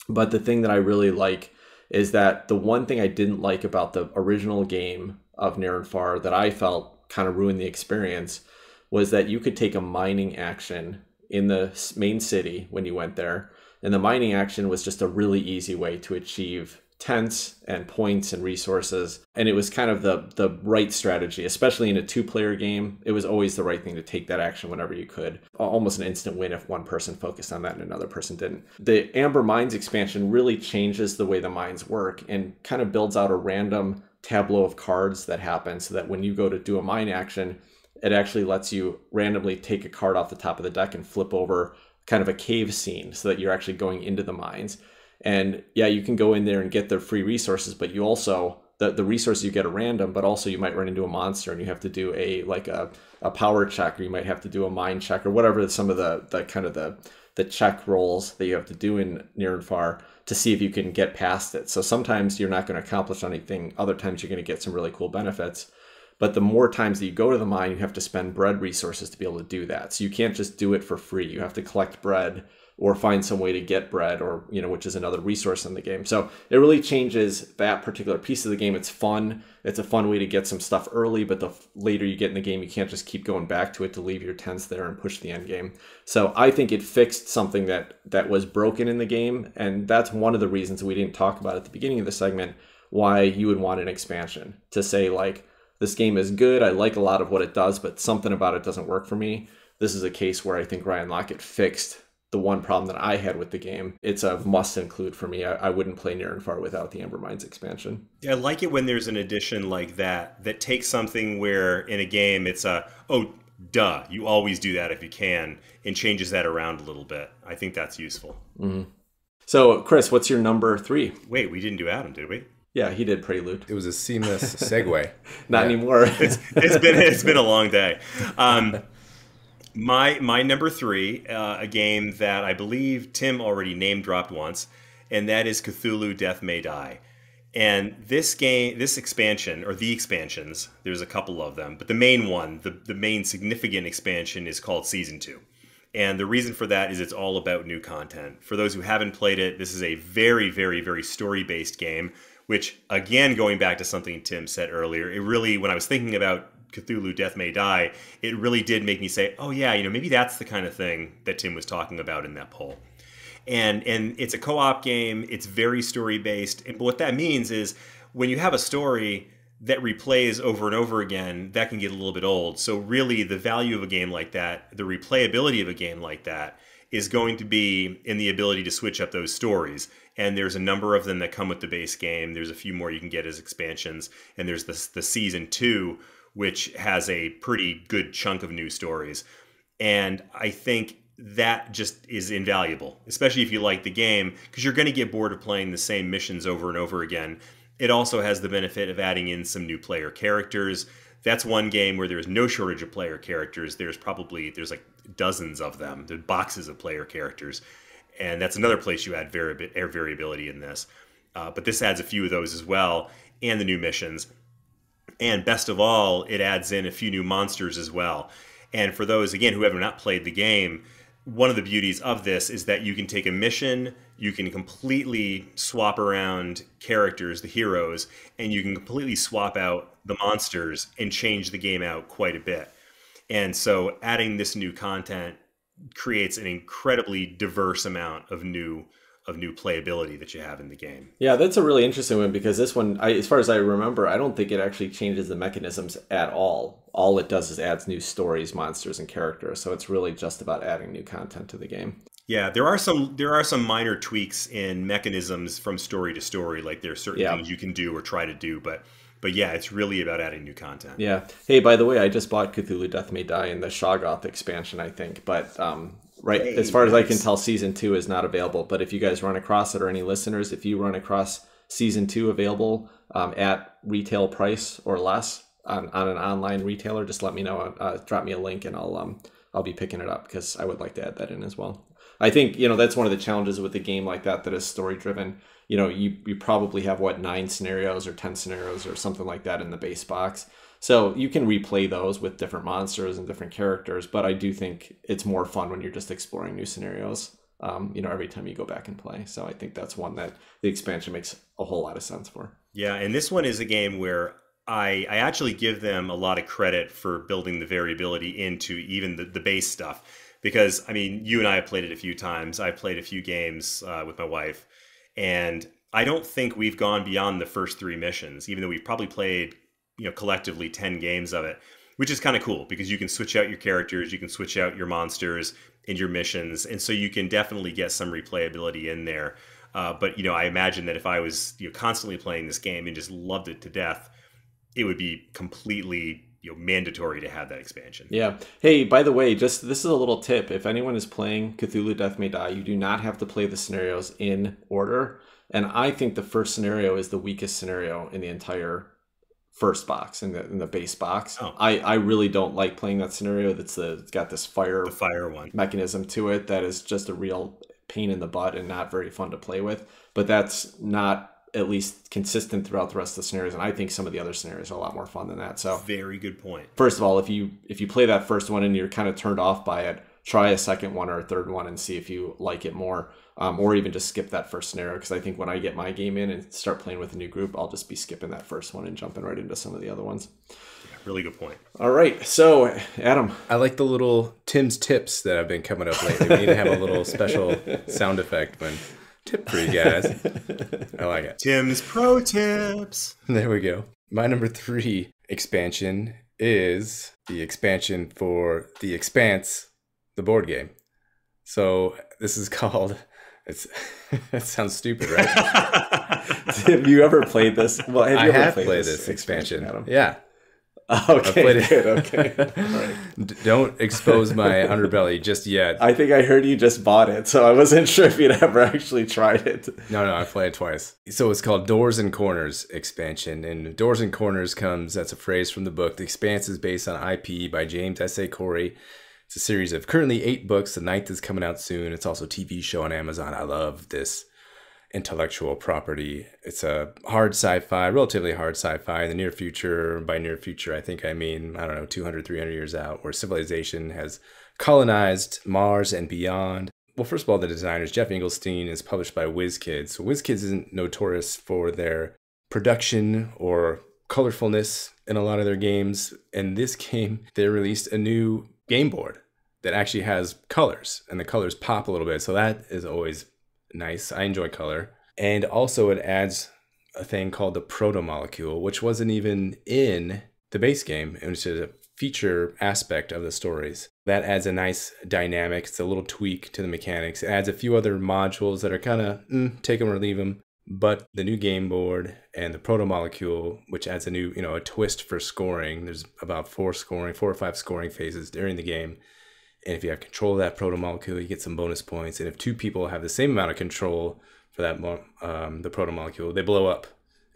But the thing that I really like is that the one thing I didn't like about the original game of Near and Far that I felt kind of ruined the experience was that you could take a mining action in the main city when you went there. And the mining action was just a really easy way to achieve tents and points and resources. And it was kind of the right strategy, especially in a 2-player game. It was always the right thing to take that action whenever you could. Almost an instant win if one person focused on that and another person didn't. The Amber Mines expansion really changes the way the mines work and kind of builds out a random tableau of cards that happen so that when you go to do a mine action, it actually lets you randomly take a card off the top of the deck and flip over kind of a cave scene so that you're actually going into the mines. And yeah, you can go in there and get the free resources, but you also, the resources you get are random, but also you might run into a monster and you have to do a power check, or you might have to do a mine check, or whatever some of the kind of the check rolls that you have to do in Near and Far to see if you can get past it. So sometimes you're not going to accomplish anything. Other times you're going to get some really cool benefits. But the more times that you go to the mine, you have to spend bread resources to be able to do that. So you can't just do it for free. You have to collect bread or find some way to get bread, or, you know, which is another resource in the game. So it really changes that particular piece of the game. It's fun. It's a fun way to get some stuff early, but the later you get in the game, you can't just keep going back to it to leave your tents there and push the end game. So I think it fixed something that was broken in the game. And that's one of the reasons we didn't talk about at the beginning of the segment, why you would want an expansion, to say like, this game is good, I like a lot of what it does, but something about it doesn't work for me. This is a case where I think Ryan Lockett fixed the one problem that I had with the game. It's a must include for me. I wouldn't play Near and Far without the Ember Mines expansion. Yeah, I like it when there's an addition like that takes something where in a game it's duh, you always do that if you can, and changes that around a little bit. I think that's useful. Mm-hmm. So, Chris, what's your number 3? Wait, we didn't do Adam, did we? Yeah, he did Prelude. It was a seamless segue. Not anymore. It's been a long day. My number 3, a game that I believe Tim already name dropped once, and that is Cthulhu: Death May Die. And this expansion, or the expansions, there's a couple of them, but the main one, the main significant expansion is called Season 2. And the reason for that is it's all about new content. For those who haven't played it, this is a very, very, very story-based game, which, again, going back to something Tim said earlier, it really, when I was thinking about Cthulhu: Death May Die, it really did make me say, oh yeah, you know, maybe that's the kind of thing that Tim was talking about in that poll. And it's a co-op game, it's very story-based, but what that means is when you have a story that replays over and over again, that can get a little bit old. So really the value of a game like that, the replayability of a game like that, is going to be in the ability to switch up those stories. And there's a number of them that come with the base game. There's a few more you can get as expansions. And there's the Season 2, which has a pretty good chunk of new stories. And I think that just is invaluable, especially if you like the game, because you're going to get bored of playing the same missions over and over again. It also has the benefit of adding in some new player characters. That's one game where there's no shortage of player characters. There's like dozens of them. There's boxes of player characters. And that's another place you add variability in this. But this adds a few of those as well, and the new missions. And best of all, it adds in a few new monsters as well. And for those, again, who have not played the game, one of the beauties of this is that you can take a mission, you can completely swap around characters, the heroes, and you can completely swap out the monsters and change the game out quite a bit. And so adding this new content creates an incredibly diverse amount of new playability that you have in the game. Yeah, that's a really interesting one, because this one, as far as I remember, I don't think it actually changes the mechanisms at all. All it does is adds new stories, monsters, and characters. So it's really just about adding new content to the game. Yeah, there are some minor tweaks in mechanisms from story to story. Like there are certain things you can do or try to do, but yeah, it's really about adding new content. Yeah. Hey, by the way, I just bought Cthulhu: Death May Die in the Shoggoth expansion, I think, but right, as far as I can tell, Season 2 is not available. But if you guys run across it, or any listeners, if you run across Season 2 available at retail price or less on an online retailer, just let me know. Drop me a link, and I'll be picking it up, because I would like to add that in as well. I think, that's one of the challenges with a game like that is story driven. You probably have 9 scenarios or 10 scenarios or something like that in the base box. So you can replay those with different monsters and different characters, but I do think it's more fun when you're just exploring new scenarios, every time you go back and play. So I think that's one that the expansion makes a whole lot of sense for. Yeah, and this one is a game where I actually give them a lot of credit for building the variability into even the base stuff. Because, I mean, you and I have played it a few times. I played a few games with my wife, and I don't think we've gone beyond the first 3 missions, even though we've probably played collectively 10 games of it, which is kind of cool, because you can switch out your characters, you can switch out your monsters and your missions, and so you can definitely get some replayability in there. But I imagine that if I was constantly playing this game and just loved it to death, it would be completely mandatory to have that expansion. Yeah. Hey, by the way, this is a little tip. If anyone is playing Cthulhu: Death May Die, you do not have to play the scenarios in order. And I think the first scenario is the weakest scenario in the entire first box, in the base box. Oh. I really don't like playing that scenario. It's got this fire one mechanism to it that is just a real pain in the butt and not very fun to play with. But that's not at least consistent throughout the rest of the scenarios, and I think some of the other scenarios are a lot more fun than that. So very good point. First of all, if you play that first one and you're kind of turned off by it, try a second one or a third one and see if you like it more, or even just skip that first scenario. Because I think when I get my game in and start playing with a new group, I'll just be skipping that first one and jumping right into some of the other ones. Really good point. All right. So, Adam. I like the little Tim's tips that have been coming up lately. We need to have a little special sound effect when tip for you guys. I like it. Tim's Pro Tips. There we go. My number 3 expansion is the expansion for the Expanse, the board game. So this is called... That sounds stupid, right? Have you ever played this? Well, I have played this expansion. Adam? Yeah. Okay, good. Okay. Right. Don't expose my underbelly just yet. I think I heard you just bought it, so I wasn't sure if you'd ever actually tried it. No, I played it twice. So it's called Doors and Corners expansion. And Doors and Corners that's a phrase from the book. The Expanse is based on IP by James S.A. Corey. It's a series of currently 8 books. The 9th is coming out soon. It's also a TV show on Amazon. I love this intellectual property. It's a hard sci-fi, relatively hard sci-fi in the near future. By near future, I think I mean, 200, 300 years out, where civilization has colonized Mars and beyond. Well, first of all, the designer is Jeff Engelstein, is published by WizKids. So WizKids isn't notorious for their production or colorfulness in a lot of their games. In this game, they released a new game board that actually has colors, and the colors pop a little bit. So that is always nice. I enjoy color. And also it adds a thing called the proto-molecule, which wasn't even in the base game, which is a feature aspect of the stories. That adds a nice dynamic. It's a little tweak to the mechanics. It adds a few other modules that are kind of take them or leave them. But the new game board and the proto-molecule, which adds a new, a twist for scoring. There's about 4 or 5 scoring phases during the game. And if you have control of that proto-molecule, you get some bonus points. And if 2 people have the same amount of control for that the proto-molecule, they blow up.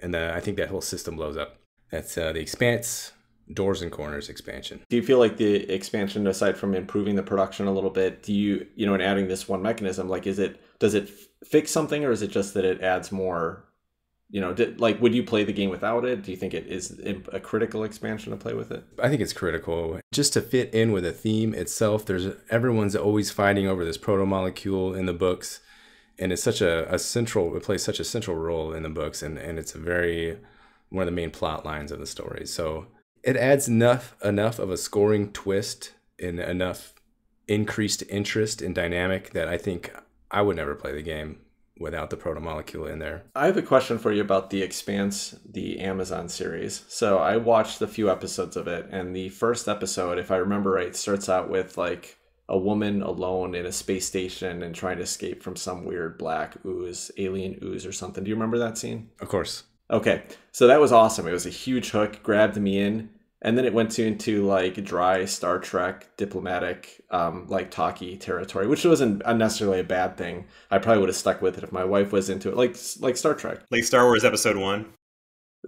And I think that whole system blows up. That's the Expanse, Doors and Corners expansion. Do you feel like the expansion, aside from improving the production a little bit, do you, and adding this one mechanism, like, does it fix something, or is it just that it adds more? Would you play the game without it? Do you think it is a critical expansion to play with it? I think it's critical. Just to fit in with the theme itself, everyone's always fighting over this proto-molecule in the books. And it's such it plays such a central role in the books. And it's one of the main plot lines of the story. So it adds enough of a scoring twist and enough increased interest and dynamic that I think I would never play the game without the proto-molecule in there. I have a question for you about the Expanse, the Amazon series. So I watched a few episodes of it, and the first episode, if I remember right, starts out with like a woman alone in a space station and trying to escape from some weird black ooze, alien ooze or something. Do you remember that scene? Of course. Okay, so that was awesome. It was a huge hook, grabbed me in. And then it went into like dry Star Trek diplomatic, like talkie territory, which wasn't necessarily a bad thing. I probably would have stuck with it if my wife was into it, like Star Trek, like Star Wars Episode 1.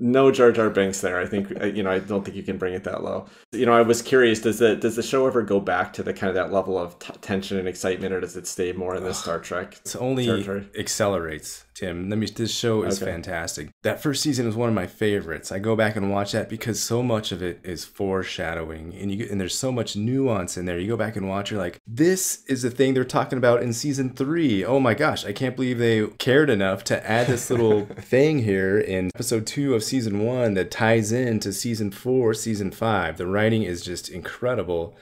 No Jar Jar Binks there. I think I don't think you can bring it that low. I was curious. Does the show ever go back to the kind of that level of tension and excitement, or does it stay more in this Star Trek? It only territory? Accelerates, Tim. This show is fantastic. That first season is one of my favorites. I go back and watch that because so much of it is foreshadowing, and there's so much nuance in there. You go back and watch, you're like, this is the thing they're talking about in season 3. Oh my gosh, I can't believe they cared enough to add this little thing here in episode 2 of season 1 that ties into season 4, season 5. The writing is just incredible,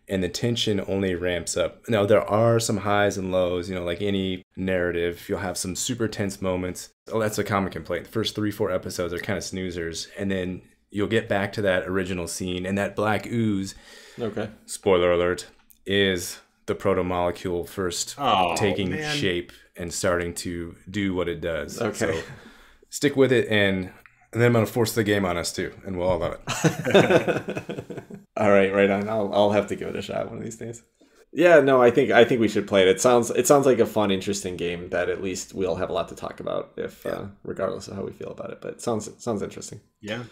and the tension only ramps up. Now, there are some highs and lows, like any narrative. You'll have some super tense moments. Oh, that's a common complaint. The first 3-4 episodes are kind of snoozers, and then you'll get back to that original scene, and that black ooze, spoiler alert, is the proto-molecule first taking shape and starting to do what it does. So stick with it, and then I'm going to force the game on us too, and we'll all love it. All right on. I'll have to give it a shot one of these days. Yeah, no, I think we should play it. It sounds like a fun, interesting game that at least we'll have a lot to talk about, regardless of how we feel about it. But it sounds interesting. Yeah.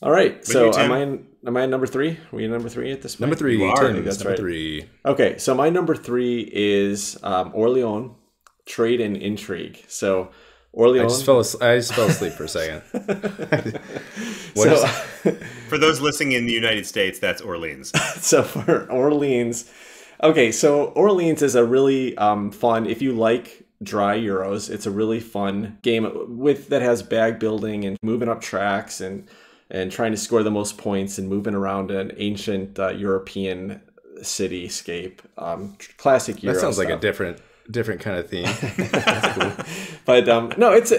All right. So am I number 3? Are we number 3 at this point? Number 3. You are. That's number right. 3. Okay. So my number 3 is Orleans, Trade and Intrigue. So Orleans. I just fell asleep for a second. For those listening in the United States, that's Orleans. So for Orleans, Okay, so Orleans is a really fun, if you like dry Euros, it's a really fun game that has bag building and moving up tracks and trying to score the most points and moving around an ancient European cityscape. Classic Euro That sounds stuff. like a different kind of theme. That's cool. But no, it's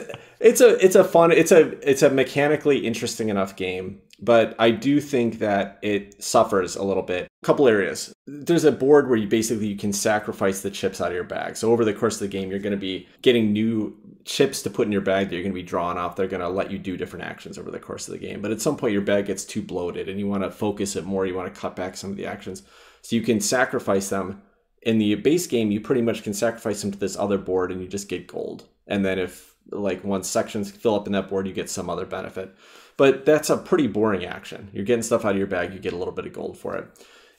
a mechanically interesting enough game. But I do think that it suffers a little bit. A couple areas. There's a board where you can sacrifice the chips out of your bag. So over the course of the game, you're going to be getting new chips to put in your bag that you're going to be drawing off. They're going to let you do different actions over the course of the game. But at some point, your bag gets too bloated and you want to focus it more. You want to cut back some of the actions. So you can sacrifice them. In the base game, you pretty much can sacrifice them to this other board and you just get gold. And then if once sections fill up in that board, you get some other benefit. But that's a pretty boring action. You're getting stuff out of your bag, you get a little bit of gold for it.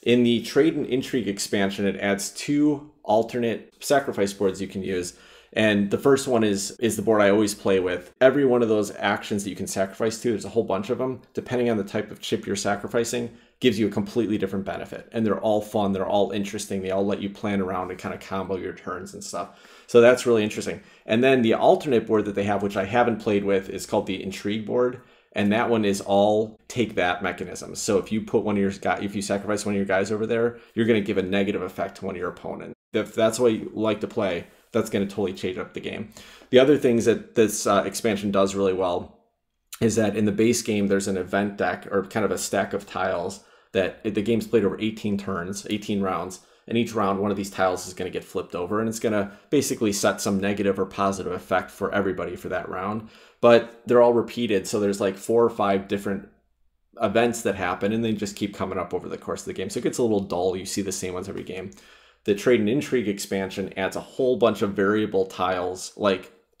In the Trade and Intrigue expansion, it adds 2 alternate sacrifice boards you can use. And the first one is the board I always play with. Every one of those actions that you can sacrifice to, there's a whole bunch of them, depending on the type of chip you're sacrificing, gives you a completely different benefit. And they're all fun, they're all interesting, they all let you plan around and kind of combo your turns and stuff. So that's really interesting. And then the alternate board that they have, which I haven't played with, is called the Intrigue board. And that one is all take that mechanisms. So if you put if you sacrifice one of your guys over there, you're going to give a negative effect to one of your opponents. If that's what you like to play, that's going to totally change up the game. The other things that this expansion does really well is that in the base game, there's an event deck or kind of a stack of tiles that the game's played over 18 turns, 18 rounds. And each round, one of these tiles is going to get flipped over and it's going to basically set some negative or positive effect for everybody for that round. But they're all repeated. So there's 4 or 5 different events that happen and they just keep coming up over the course of the game. So it gets a little dull. You see the same ones every game. The Trade and Intrigue expansion adds a whole bunch of variable tiles,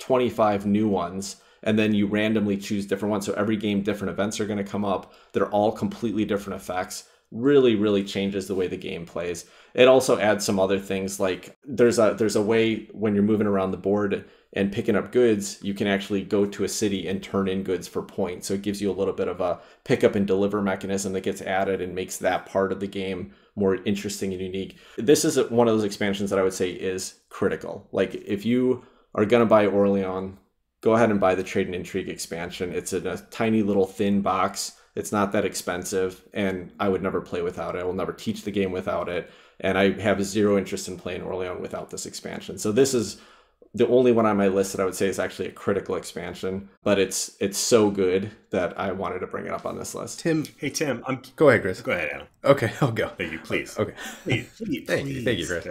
25 new ones. And then you randomly choose different ones. So every game, different events are going to come up. They're all completely different effects. Really, really changes the way the game plays. It also adds some other things there's a way when you're moving around the board and picking up goods, you can actually go to a city and turn in goods for points. So it gives you a little bit of a pick up and deliver mechanism that gets added and makes that part of the game more interesting and unique. This is one of those expansions that I would say is critical. If you are going to buy Orleans, go ahead and buy the Trade and Intrigue expansion. It's in a tiny little thin box. It's not that expensive, and I would never play without it. I will never teach the game without it, and I have zero interest in playing Orleans without this expansion. So this is the only one on my list that I would say is actually a critical expansion, but it's so good that I wanted to bring it up on this list. Tim. Hey, Tim. Go ahead, Chris. Go ahead, Adam. Okay, I'll go. Thank you, please. Okay. Please. Thank you, Chris.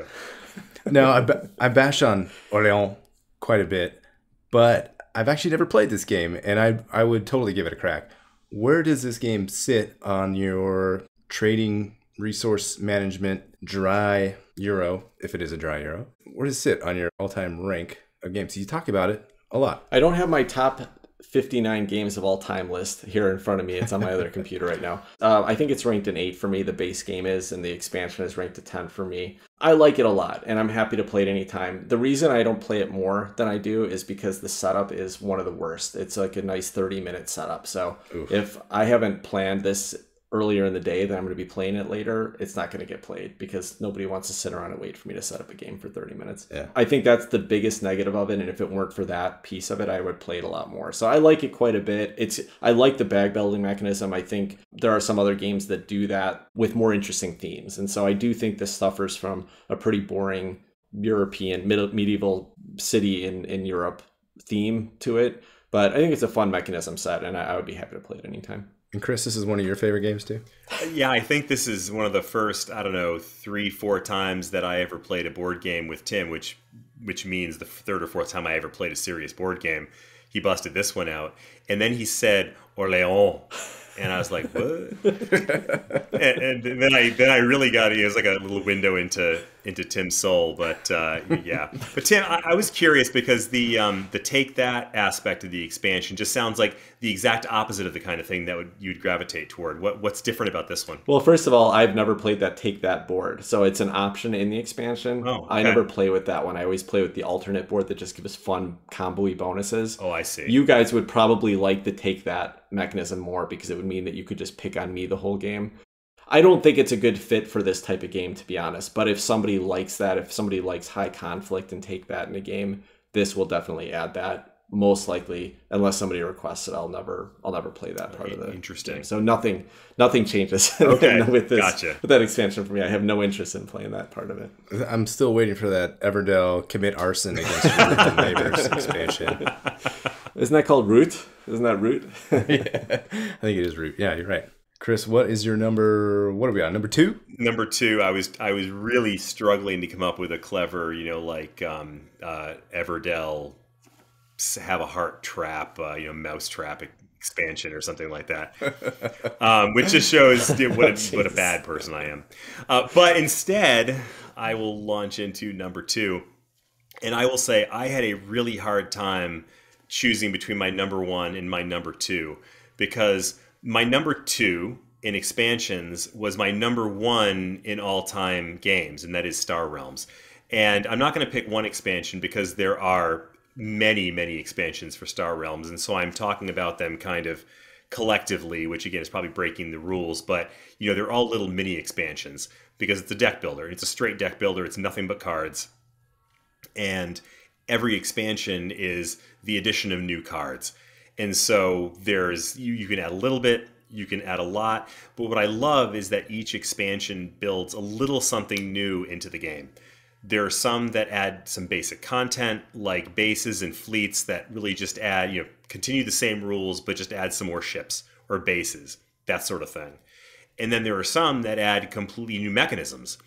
No, I bash on Orleans quite a bit, but I've actually never played this game, and I would totally give it a crack. Where does this game sit on your trading resource management dry Euro, if it is a dry Euro? Where does it sit on your all-time rank of games? You talk about it a lot. I don't have my top 59 games of all time list here in front of me. It's on my other computer right now. I think it's ranked an 8 for me. The base game is, and the expansion is ranked a 10 for me. I like it a lot, and I'm happy to play it anytime. The reason I don't play it more than I do is because the setup is one of the worst. It's a nice 30-minute setup. So if I haven't planned this earlier in the day that I'm going to be playing it later, it's not going to get played because nobody wants to sit around and wait for me to set up a game for 30 minutes. Yeah. I think that's the biggest negative of it, and if it weren't for that piece of it, I would play it a lot more. So I like it quite a bit. I like the bag building mechanism. I think there are some other games that do that with more interesting themes, and so I do think this suffers from a pretty boring European medieval city in Europe theme to it, but I think it's a fun mechanism set, and I would be happy to play it anytime. And Chris, this is one of your favorite games too? Yeah, I think this is one of the first, 3-4 times that I ever played a board game with Tim, which means the 3rd or 4th time I ever played a serious board game. He busted this one out. And then he said, Orleans. And I was like, what? and then I really got it. It was like a little window into Tim's soul. But yeah. But Tim, I was curious because the take that aspect of the expansion just sounds like the exact opposite of the kind of thing that you'd gravitate toward. What's different about this one? Well, first of all, I've never played that take that board. So it's an option in the expansion. Oh, okay. I never play with that one. I always play with the alternate board that just gives fun combo-y bonuses. Oh, I see. You guys would probably like the take that mechanism more because it would mean that you could just pick on me the whole game. I don't think it's a good fit for this type of game, to be honest. But if somebody likes that, if somebody likes high conflict and take that in a game, this will definitely add that. Most likely, unless somebody requests it, I'll never play that part of the game. So nothing changes Okay, with this. Gotcha. With that expansion for me, I have no interest in playing that part of it. I'm still waiting for that Everdell commit arson against Root and neighbors expansion. Isn't that called Root? Isn't that Root? Yeah, I think it is Root. Yeah, you're right. Chris, what is your number? What are we on? Number 2? Number 2, I was really struggling to come up with a clever, Everdell have a heart trap, mouse trap expansion or something like that, which just shows what a bad person I am. But instead, I will launch into number 2, and I will say I had a really hard time choosing between my number 1 and my number 2, because my number 2 in expansions was my number 1 in all-time games, and that is Star Realms. And I'm not going to pick one expansion because there are many expansions for Star Realms, and so I'm talking about them kind of collectively, which again is probably breaking the rules, but they're all little mini expansions because it's a deck builder. It's a straight deck builder. It's nothing but cards, and every expansion is the addition of new cards. And so there's you can add a little bit, you can add a lot, but what I love is that each expansion builds a little something new into the game. There are some that add some basic content, like bases and fleets, that really just add, continue the same rules, but just add some more ships or bases, that sort of thing. And then there are some that add completely new mechanisms,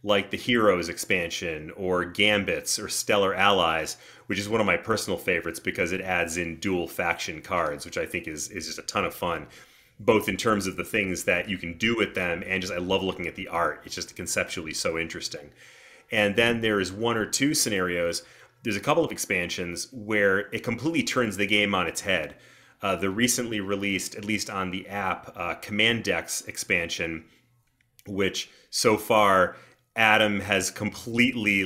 like the Heroes expansion or Gambits or Stellar Allies, which is one of my personal favorites because it adds in dual faction cards, which I think is just a ton of fun, both in terms of the things that you can do with them and just I love looking at the art. It's just conceptually so interesting. And then there's 1 or 2 scenarios. There's a couple of expansions where it completely turns the game on its head. The recently released, at least on the app, Command Decks expansion, which so far Adam has completely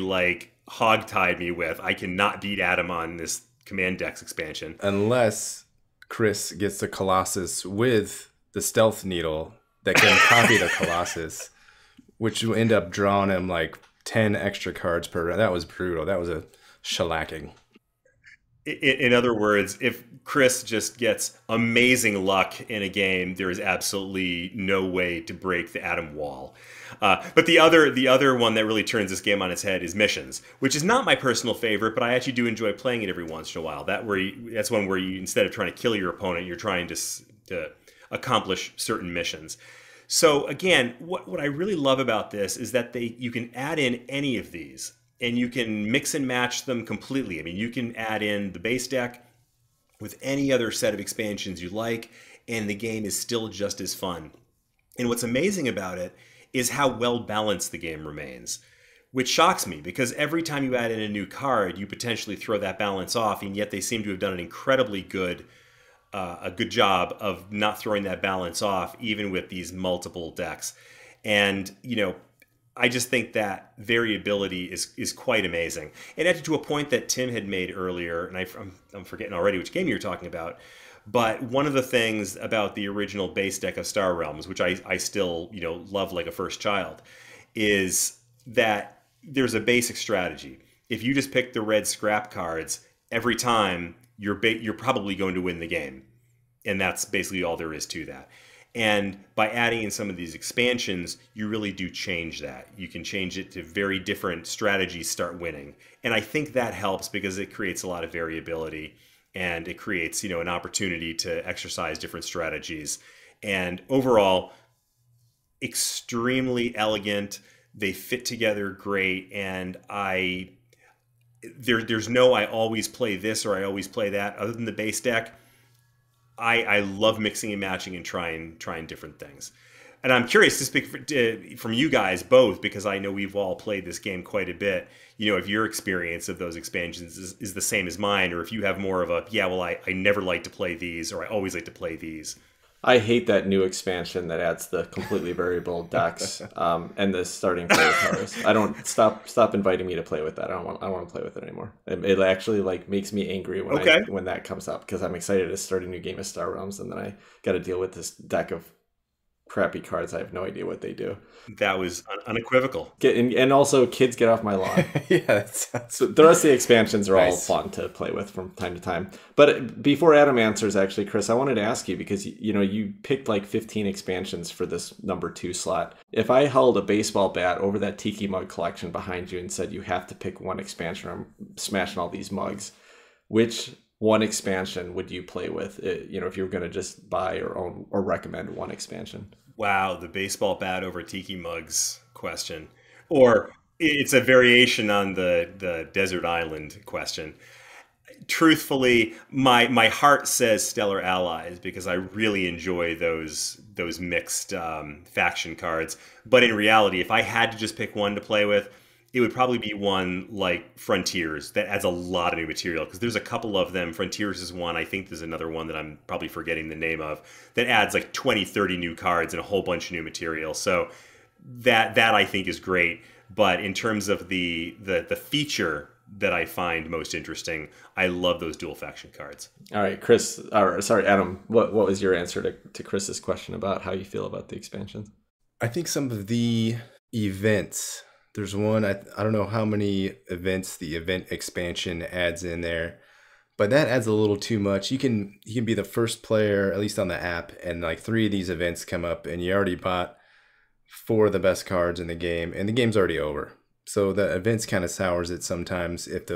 hogtied me with. I cannot beat Adam on this Command Decks expansion. Unless Chris gets the Colossus with the Stealth Needle that can copy the Colossus, which will end up drawing him 10 extra cards per round. That was brutal. That was a shellacking. In other words, if Chris just gets amazing luck in a game, there is absolutely no way to break the Adam wall. But the other one that really turns this game on its head is Missions, which is not my personal favorite, but I actually do enjoy playing it every once in a while. That's one where you, instead of trying to kill your opponent, you're trying to accomplish certain missions. So again, what I really love about this is that you can add in any of these and you can mix and match them completely. I mean, you can add in the base deck with any other set of expansions you like, and the game is still just as fun. And what's amazing about it is how well balanced the game remains, which shocks me because every time you add in a new card, you potentially throw that balance off, and yet they seem to have done an incredibly good job of not throwing that balance off, even with these multiple decks. And, I just think that variability is quite amazing. And actually to a point that Tim had made earlier, and I'm forgetting already which game you were talking about, but one of the things about the original base deck of Star Realms, which I still, love like a first child, is that there's a basic strategy. If you just pick the red scrap cards every time, you're probably going to win the game. And that's basically all there is to that. And by adding in some of these expansions, you really do change that. You can change it to very different strategies start winning. And I think that helps because it creates a lot of variability and it creates, an opportunity to exercise different strategies. And overall, extremely elegant. They fit together great. And there's no I always play this or I always play that. Other than the base deck, I love mixing and matching and trying different things. And I'm curious to speak from you guys both, because I know we've all played this game quite a bit. If your experience of those expansions is the same as mine, or if you have more of I never like to play these, or I always like to play these. I hate that new expansion that adds the completely variable decks and the starting player powers. I don't stop inviting me to play with that. I don't want to play with it anymore. It actually makes me angry when that comes up, because I'm excited to start a new game of Star Realms and then I got to deal with this deck of crappy cards. I have no idea what they do. That was unequivocal. And also, kids, get off my lawn. Yeah, So the rest of the expansions are all Nice. fun to play with from time to time. But before Adam answers, actually, Chris, I wanted to ask you, because you picked like 15 expansions for this number 2 slot. If I held a baseball bat over that Tiki mug collection behind you and said you have to pick one expansion, I'm smashing all these mugs, which one expansion would you play with? If you were going to just buy or own or recommend one expansion. Wow, the baseball bat over tiki mugs question. Or it's a variation on the desert island question. Truthfully, my heart says Stellar Allies because I really enjoy those mixed faction cards. But in reality, if I had to just pick one to play with, it would probably be one like Frontiers that adds a lot of new material, because there's a couple of them. Frontiers is one. I think there's another one that I'm probably forgetting the name of that adds like 20, 30 new cards and a whole bunch of new material. So that I think is great. But in terms of the feature that I find most interesting, I love those dual faction cards. All right, Chris, or sorry, Adam, what was your answer to Chris's question about how you feel about the expansions? I think some of the events, there's one, I don't know how many events the event expansion adds in there, but that adds a little too much. You can be the first player, at least on the app, and like 3 of these events come up and you already bought 4 of the best cards in the game and the game's already over. So the events kind of sours it sometimes if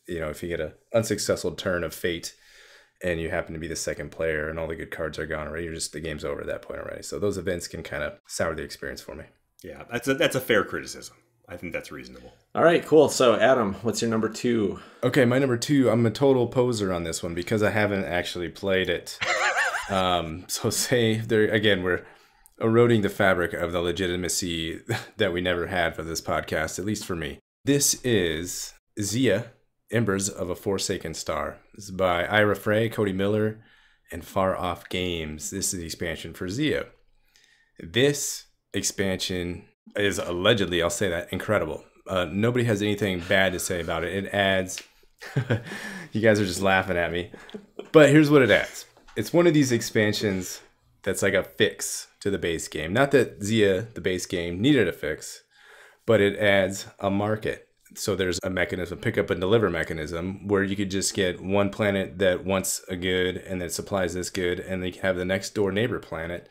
if you get an unsuccessful turn of fate and you happen to be the second player and all the good cards are gone already, the game's over at that point already. So those events can kind of sour the experience for me. Yeah, that's a fair criticism. I think that's reasonable. All right, cool. So, Adam, what's your number 2? Okay, my number 2, I'm a total poser on this one because I haven't actually played it. So say there again, we're eroding the fabric of the legitimacy that we never had for this podcast, at least for me. This is Zia, Embers of a Forsaken Star. This is by Ira Frey, Cody Miller, and Far Off Games. This is the expansion for Zia. This expansion is allegedly, I'll say that, incredible. Nobody has anything bad to say about it. It adds, you guys are just laughing at me, but here's what it adds. It's one of these expansions that's like a fix to the base game. Not that Zia, the base game, needed a fix, but it adds a market. So there's a mechanism, pick up and deliver mechanism, where you could just get one planet that wants a good and that supplies this good, and they can have the next door neighbor planet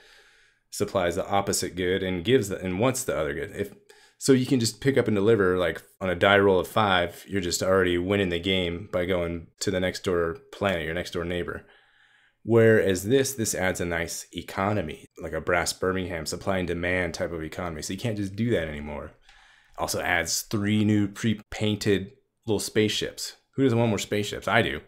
supplies the opposite good and wants the other good. So you can just pick up and deliver, like on a die roll of 5, you're just already winning the game by going to the next door planet, your next door neighbor. Whereas this adds a nice economy, like a Brass Birmingham supply and demand type of economy. So you can't just do that anymore. Also adds 3 new pre-painted little spaceships. Who doesn't want more spaceships? I do.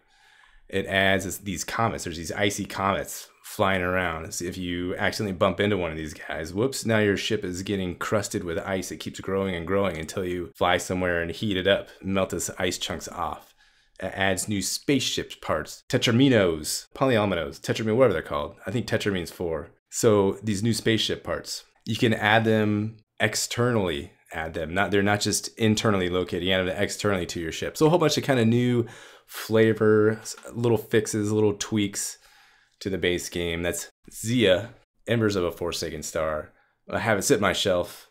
It adds these comets. There's these icy comets flying around. So if you accidentally bump into one of these guys, whoops, now your ship is getting crusted with ice. It keeps growing and growing until you fly somewhere and heat it up, melt those ice chunks off. It adds new spaceship parts, tetraminos, polyominoes, tetramine, whatever they're called. I think tetra means 4. So these new spaceship parts, you can add them externally. They're not just internally located. You add them externally to your ship. So a whole bunch of kind of new flavor, little fixes, little tweaks to the base game. That's Zia, Embers of a Forsaken Star. I have it sit on my shelf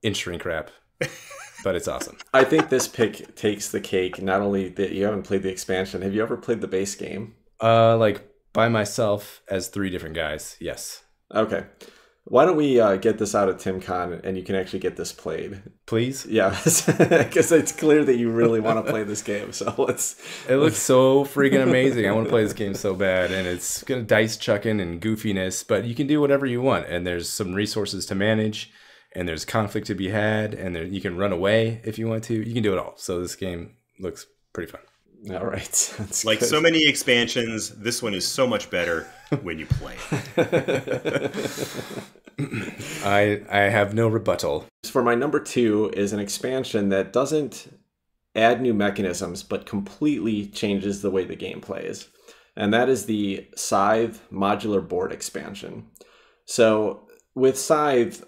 in shrink wrap, but it's awesome. I think this pick takes the cake. Not only that you haven't played the expansion, have you ever played the base game? Like by myself as 3 different guys. Yes. Okay. Why don't we get this out of TimCon and you can actually get this played? Please? Yeah, because it's clear that you really want to play this game. So It looks so freaking amazing. I want to play this game so bad, and it's gonna dice chucking and goofiness, but you can do whatever you want, and there's some resources to manage, and there's conflict to be had, and you can run away if you want to. You can do it all. So this game looks pretty fun. All right. That's like good. So many expansions, this one is so much better when you play. I have no rebuttal. For my number 2 is an expansion that doesn't add new mechanisms, but completely changes the way the game plays. And that is the Scythe modular board expansion. So with Scythe,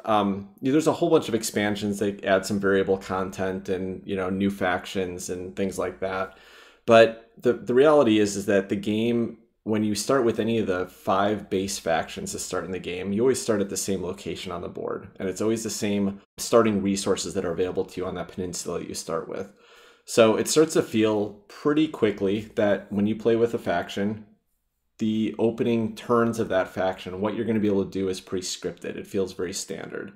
there's a whole bunch of expansions that add some variable content and, new factions and things like that. But the reality is that the game when you start with any of the 5 base factions to start in the game, you always start at the same location on the board. And it's always the same starting resources that are available to you on that peninsula that you start with. So it starts to feel pretty quickly that when you play with a faction, the opening turns of that faction, what you're going to be able to do is pretty scripted. It feels very standard.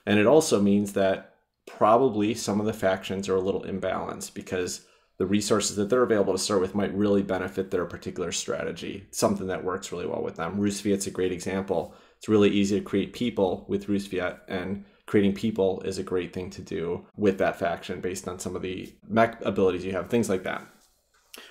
And it also means that probably some of the factions are a little imbalanced because the resources that they're available to start with might really benefit their particular strategy, something that works really well with them. Rusviet's a great example. It's really easy to create people with Rusviet, and creating people is a great thing to do with that faction based on some of the mech abilities you have, things like that.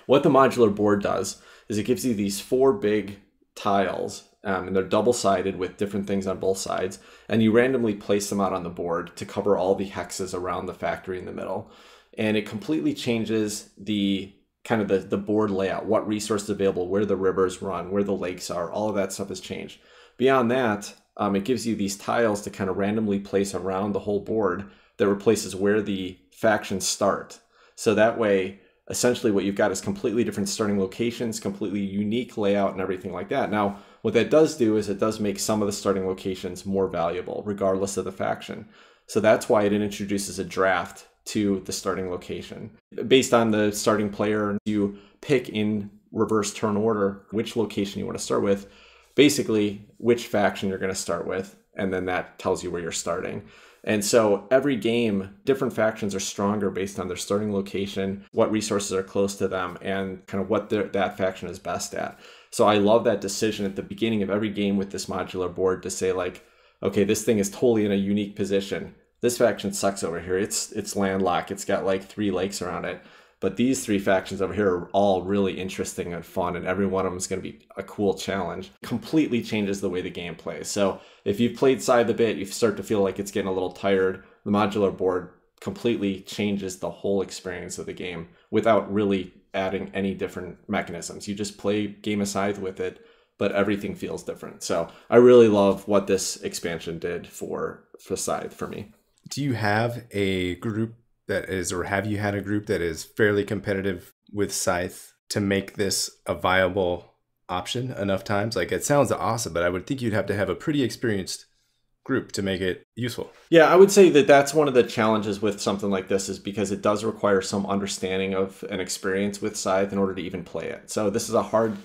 What the modular board does is it gives you these 4 big tiles, and they're double-sided with different things on both sides, and you randomly place them out on the board to cover all the hexes around the factory in the middle. And it completely changes the kind of the board layout, what resources available, where the rivers run, where the lakes are, all of that stuff has changed. Beyond that, it gives you these tiles to kind of randomly place around the whole board that replaces where the factions start. So that way, essentially what you've got is completely different starting locations, completely unique layout and everything like that. Now, what that does do is it does make some of the starting locations more valuable, regardless of the faction. So that's why it introduces a draft to the starting location. Based on the starting player, you pick in reverse turn order which location you want to start with, basically which faction you're going to start with, and then that tells you where you're starting. And so every game, different factions are stronger based on their starting location, what resources are close to them, and kind of what that faction is best at. So I love that decision at the beginning of every game with this modular board to say like, okay, this thing is totally in a unique position. This faction sucks over here. It's landlocked. It's got like 3 lakes around it. But these 3 factions over here are all really interesting and fun, and every one of them is going to be a cool challenge. Completely changes the way the game plays. So if you've played Scythe a bit, you start to feel like it's getting a little tired. The modular board completely changes the whole experience of the game without really adding any different mechanisms. You just play Game of Scythe with it, but everything feels different. So I really love what this expansion did for Scythe for me. Do you have a group that is, or have you had a group that is fairly competitive with Scythe to make this a viable option enough times? Like, it sounds awesome, but I would think you'd have to have a pretty experienced group to make it useful. Yeah, I would say that that's one of the challenges with something like this, is because it does require some understanding of an experience with Scythe in order to even play it. So this is a hard,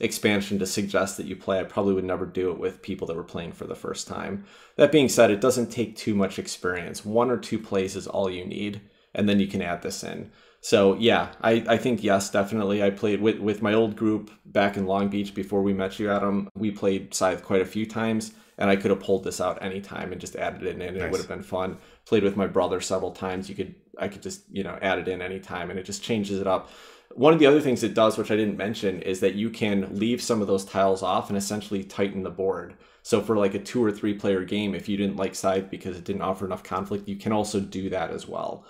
expansion to suggest that you play. I probably would never do it with people that were playing for the first time. That being said, it doesn't take too much experience. 1 or 2 plays is all you need, and then you can add this in. So yeah, I think yes, definitely. I played with my old group back in Long Beach before we met you, Adam. We played Scythe quite a few times, and I could have pulled this out anytime and just added it in, and it would have been fun. Played with my brother several times. I could just, add it in anytime, and it just changes it up. One of the other things it does, which I didn't mention, is that you can leave some of those tiles off and essentially tighten the board. So for like a 2 or 3 player game, if you didn't like Scythe because it didn't offer enough conflict, you can also do that as well,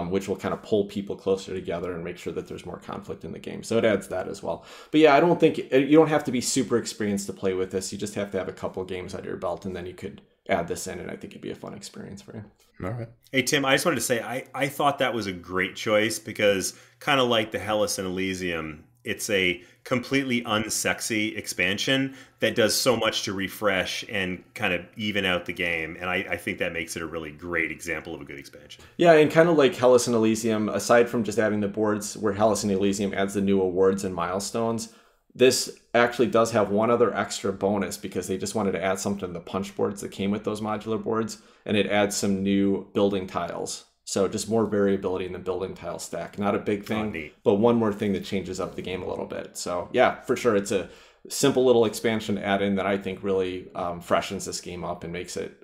which will kind of pull people closer together and make sure that there's more conflict in the game. So it adds that as well. But yeah, I don't think you don't have to be super experienced to play with this. You just have to have a couple games under your belt, and then you could add this in, and I think it'd be a fun experience for you. All right. Hey, Tim, I just wanted to say I thought that was a great choice because kind of like the Hellas and Elysium, it's a completely unsexy expansion that does so much to refresh and kind of even out the game. And I think that makes it a really great example of a good expansion. Yeah, and kind of like Hellas and Elysium, aside from just adding the boards where Hellas and Elysium adds the new awards and milestones, this actually does have one other extra bonus because they just wanted to add something to the punch boards that came with those modular boards, and it adds some new building tiles. So just more variability in the building tile stack. Not a big thing, but one more thing that changes up the game a little bit. So yeah, for sure, it's a simple little expansion add-in that I think really freshens this game up and makes it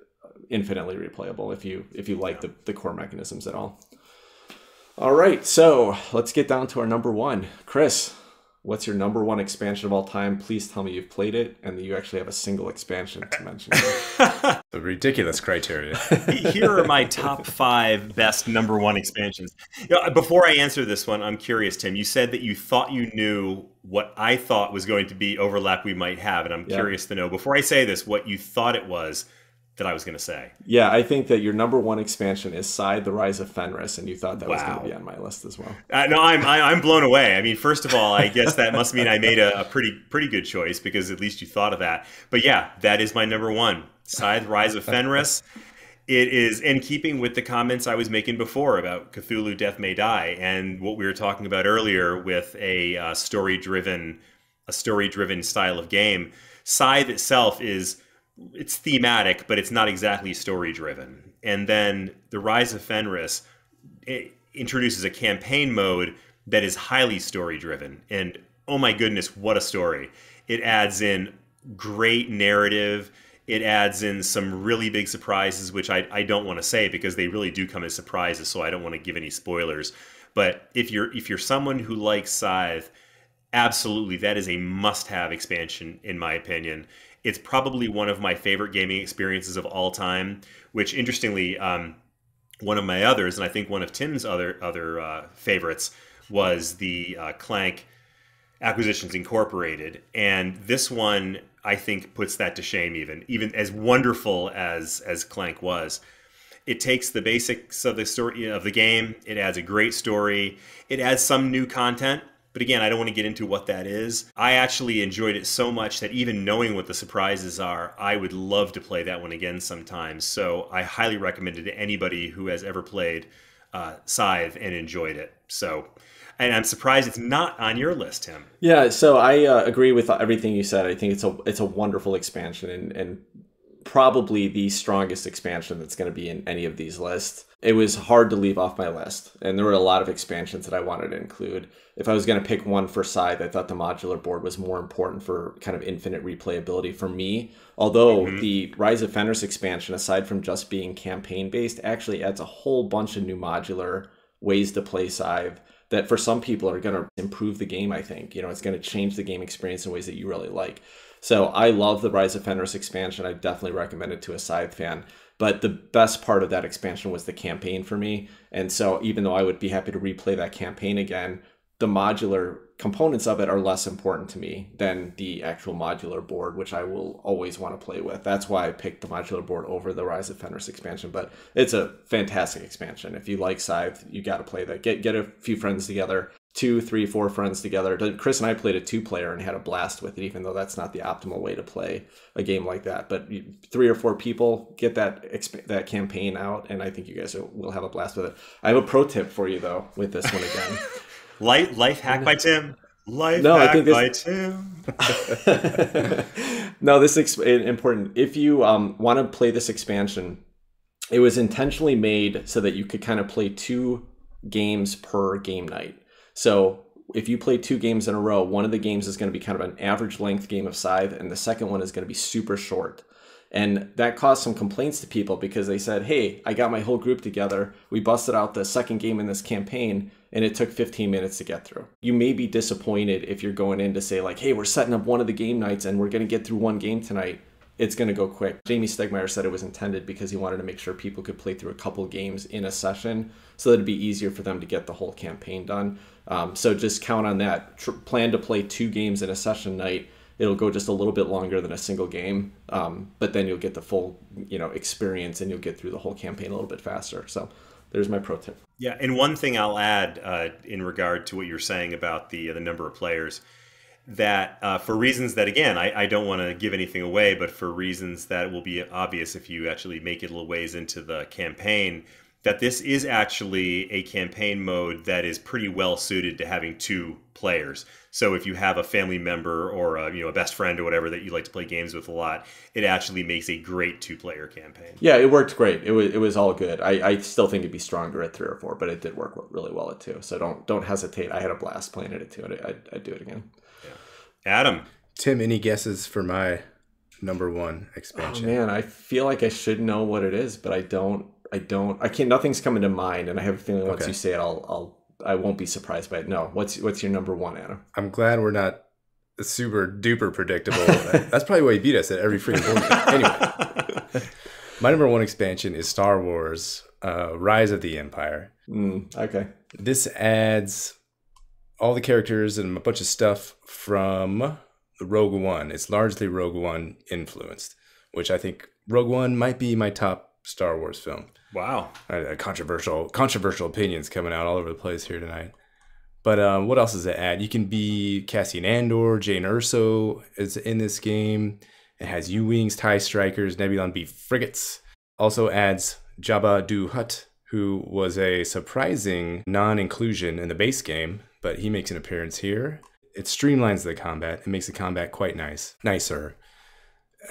infinitely replayable if you like the core mechanisms at all. All right, so let's get down to our number 1. Chris, what's your number 1 expansion of all time? Please tell me you've played it and that you actually have a single expansion to mention. The ridiculous criteria. Here are my top 5 best number 1 expansions. Before I answer this one, I'm curious, Tim. You said that you thought you knew what I thought was going to be overlap we might have, and I'm curious to know, before I say this, what you thought it was. that I was going to say. Yeah, I think that your number one expansion is Scythe, The Rise of Fenris, and you thought that was going to Wow. be on my list as well. No, I'm blown away. I mean, first of all, I guess that must mean I made a pretty good choice, because at least you thought of that. But yeah, that is my number one. Scythe, Rise of Fenris. It is in keeping with the comments I was making before about Cthulhu Death May Die, and what we were talking about earlier with a story-driven style of game. Scythe itself it's thematic, but it's not exactly story-driven. And then the Rise of Fenris, it introduces a campaign mode that is highly story-driven. And oh my goodness, what a story. It adds in great narrative. It adds in some really big surprises, which I don't want to say because they really do come as surprises, so I don't want to give any spoilers. But if you're someone who likes Scythe, absolutely, that is a must-have expansion, in my opinion. It's probably one of my favorite gaming experiences of all time, which, interestingly, one of my others, and I think one of Tim's other favorites, was the Clank Acquisitions Incorporated. And this one, I think, puts that to shame even as wonderful as Clank was. It takes the basics of the story of the game. It adds a great story. It adds some new content. But again, I don't want to get into what that is. I actually enjoyed it so much that even knowing what the surprises are, I would love to play that one again sometime. So I highly recommend it to anybody who has ever played Scythe and enjoyed it. So, and I'm surprised it's not on your list, Tim. Yeah, so I agree with everything you said. I think it's a wonderful expansion and probably the strongest expansion that's going to be in any of these lists. It was hard to leave off my list, and there were a lot of expansions that I wanted to include. If I was going to pick one for Scythe, I thought the modular board was more important for kind of infinite replayability for me. Although the Rise of Fenris expansion, aside from just being campaign-based, actually adds a whole bunch of new modular ways to play Scythe that for some people are going to improve the game, I think. You know, it's going to change the game experience in ways that you really like. So I love the Rise of Fenris expansion. I definitely recommend it to a Scythe fan. But the best part of that expansion was the campaign for me. And so even though I would be happy to replay that campaign again, the modular components of it are less important to me than the actual modular board, which I will always want to play with. That's why I picked the modular board over the Rise of Fenris expansion. But it's a fantastic expansion. If you like Scythe, you got to play that. Get a few friends together. 2, 3, 4 friends together. Chris and I played a 2-player and had a blast with it, even though that's not the optimal way to play a game like that. But 3 or 4 people, get that campaign out, and I think you guys will have a blast with it. I have a pro tip for you, though, with this one again. Life hack by Tim. By Tim. No, this is important. If you want to play this expansion, it was intentionally made so that you could kind of play 2 games per game night. So if you play 2 games in a row, one of the games is going to be kind of an average length game of Scythe, and the second one is going to be super short. And that caused some complaints to people because they said, hey, I got my whole group together. We busted out the second game in this campaign, and it took 15 minutes to get through. You may be disappointed if you're going in to say like, hey, we're setting up one of the game nights and we're going to get through one game tonight. It's going to go quick. Jamie Stegmaier said it was intended because he wanted to make sure people could play through a couple games in a session so that it'd be easier for them to get the whole campaign done. So just count on that. Plan to play 2 games in a session night. It'll go just a little bit longer than a single game, but then you'll get the full, experience and you'll get through the whole campaign a little bit faster. So there's my pro tip. Yeah, and one thing I'll add in regard to what you're saying about the number of players, that for reasons that, again, I don't want to give anything away, but for reasons that will be obvious if you actually make it a little ways into the campaign, that this is actually a campaign mode that is pretty well suited to having 2 players. So if you have a family member or a best friend or whatever that you like to play games with a lot, it actually makes a great 2-player campaign. Yeah, it worked great. It was all good. I still think it'd be stronger at 3 or 4, but it did work really well at 2. So don't hesitate. I had a blast playing it at 2. I'd do it again. Yeah. Adam. Tim, any guesses for my number 1 expansion? Oh man, I feel like I should know what it is, but I don't. I can't. Nothing's coming to mind, and I have a feeling once you say it, I won't be surprised by it. No, what's your number 1, Adam? I'm glad we're not super duper predictable. That's probably why you beat us at every freaking board game. Anyway, my number 1 expansion is Star Wars: Rise of the Empire. Okay. This adds all the characters and a bunch of stuff from Rogue One. It's largely Rogue One influenced, which I think Rogue One might be my top Star Wars film. Wow. Controversial opinions coming out all over the place here tonight. But what else does it add? You can be Cassian Andor, Jyn Erso is in this game. It has U-Wings, TIE Strikers, Nebulon B frigates. Also adds Jabba the Hutt, who was a surprising non-inclusion in the base game, but he makes an appearance here. It streamlines the combat. It makes the combat quite nicer.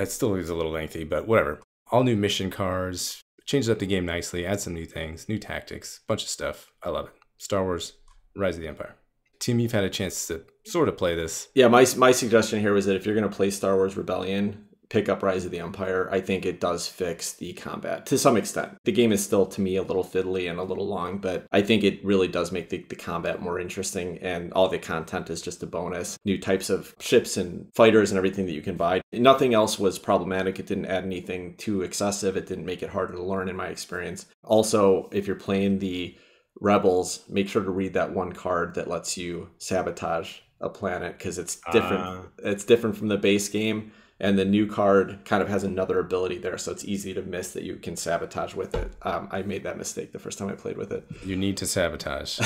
It still is a little lengthy, but whatever. All new mission cards, changes up the game nicely, adds some new things, new tactics, bunch of stuff. I love it. Star Wars, Rise of the Empire. Tim, you've had a chance to sort of play this. Yeah, my suggestion here was that if you're going to play Star Wars Rebellion, pick up Rise of the Empire. I think it does fix the combat to some extent. The game is still, to me, a little fiddly and a little long, but I think it really does make the combat more interesting, and all the content is just a bonus. New types of ships and fighters and everything that you can buy. Nothing else was problematic. It didn't add anything too excessive. It didn't make it harder to learn, in my experience. Also, if you're playing the Rebels, make sure to read that one card that lets you sabotage a planet, because it's different. It's different from the base game. And the new card kind of has another ability there, so it's easy to miss that you can sabotage with it. I made that mistake the first time I played with it. You need to sabotage.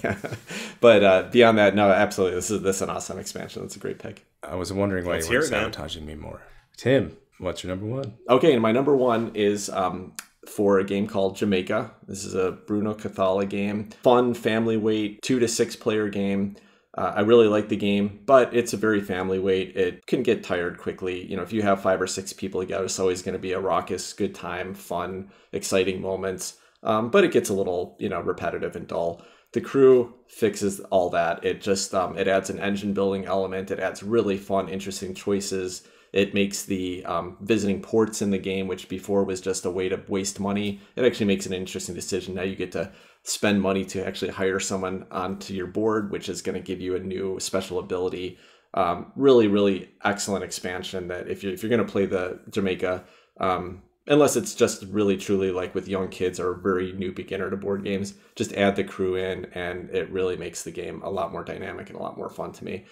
Yeah. But beyond that, no, absolutely. This is an awesome expansion. That's a great pick. I was wondering why you weren't sabotaging me more. Tim, what's your number one? Okay, and my number one is for a game called Jamaica. This is a Bruno Cathala game. Fun, family weight, 2 to 6 player game. I really like the game, but it's a very family weight. It can get tired quickly. You know, if you have 5 or 6 people together, it's always going to be a raucous, good time, fun, exciting moments. But it gets a little, repetitive and dull. The crew fixes all that. It just, it adds an engine building element. It adds really fun, interesting choices. It makes the visiting ports in the game, which before was just a way to waste money. It actually makes an interesting decision. Now you get to spend money to actually hire someone onto your board, which is going to give you a new special ability. Really, really excellent expansion that if you're going to play the Jamaica, unless it's just really truly like with young kids or very new beginner to board games, just add the crew in and it really makes the game a lot more dynamic and a lot more fun to me.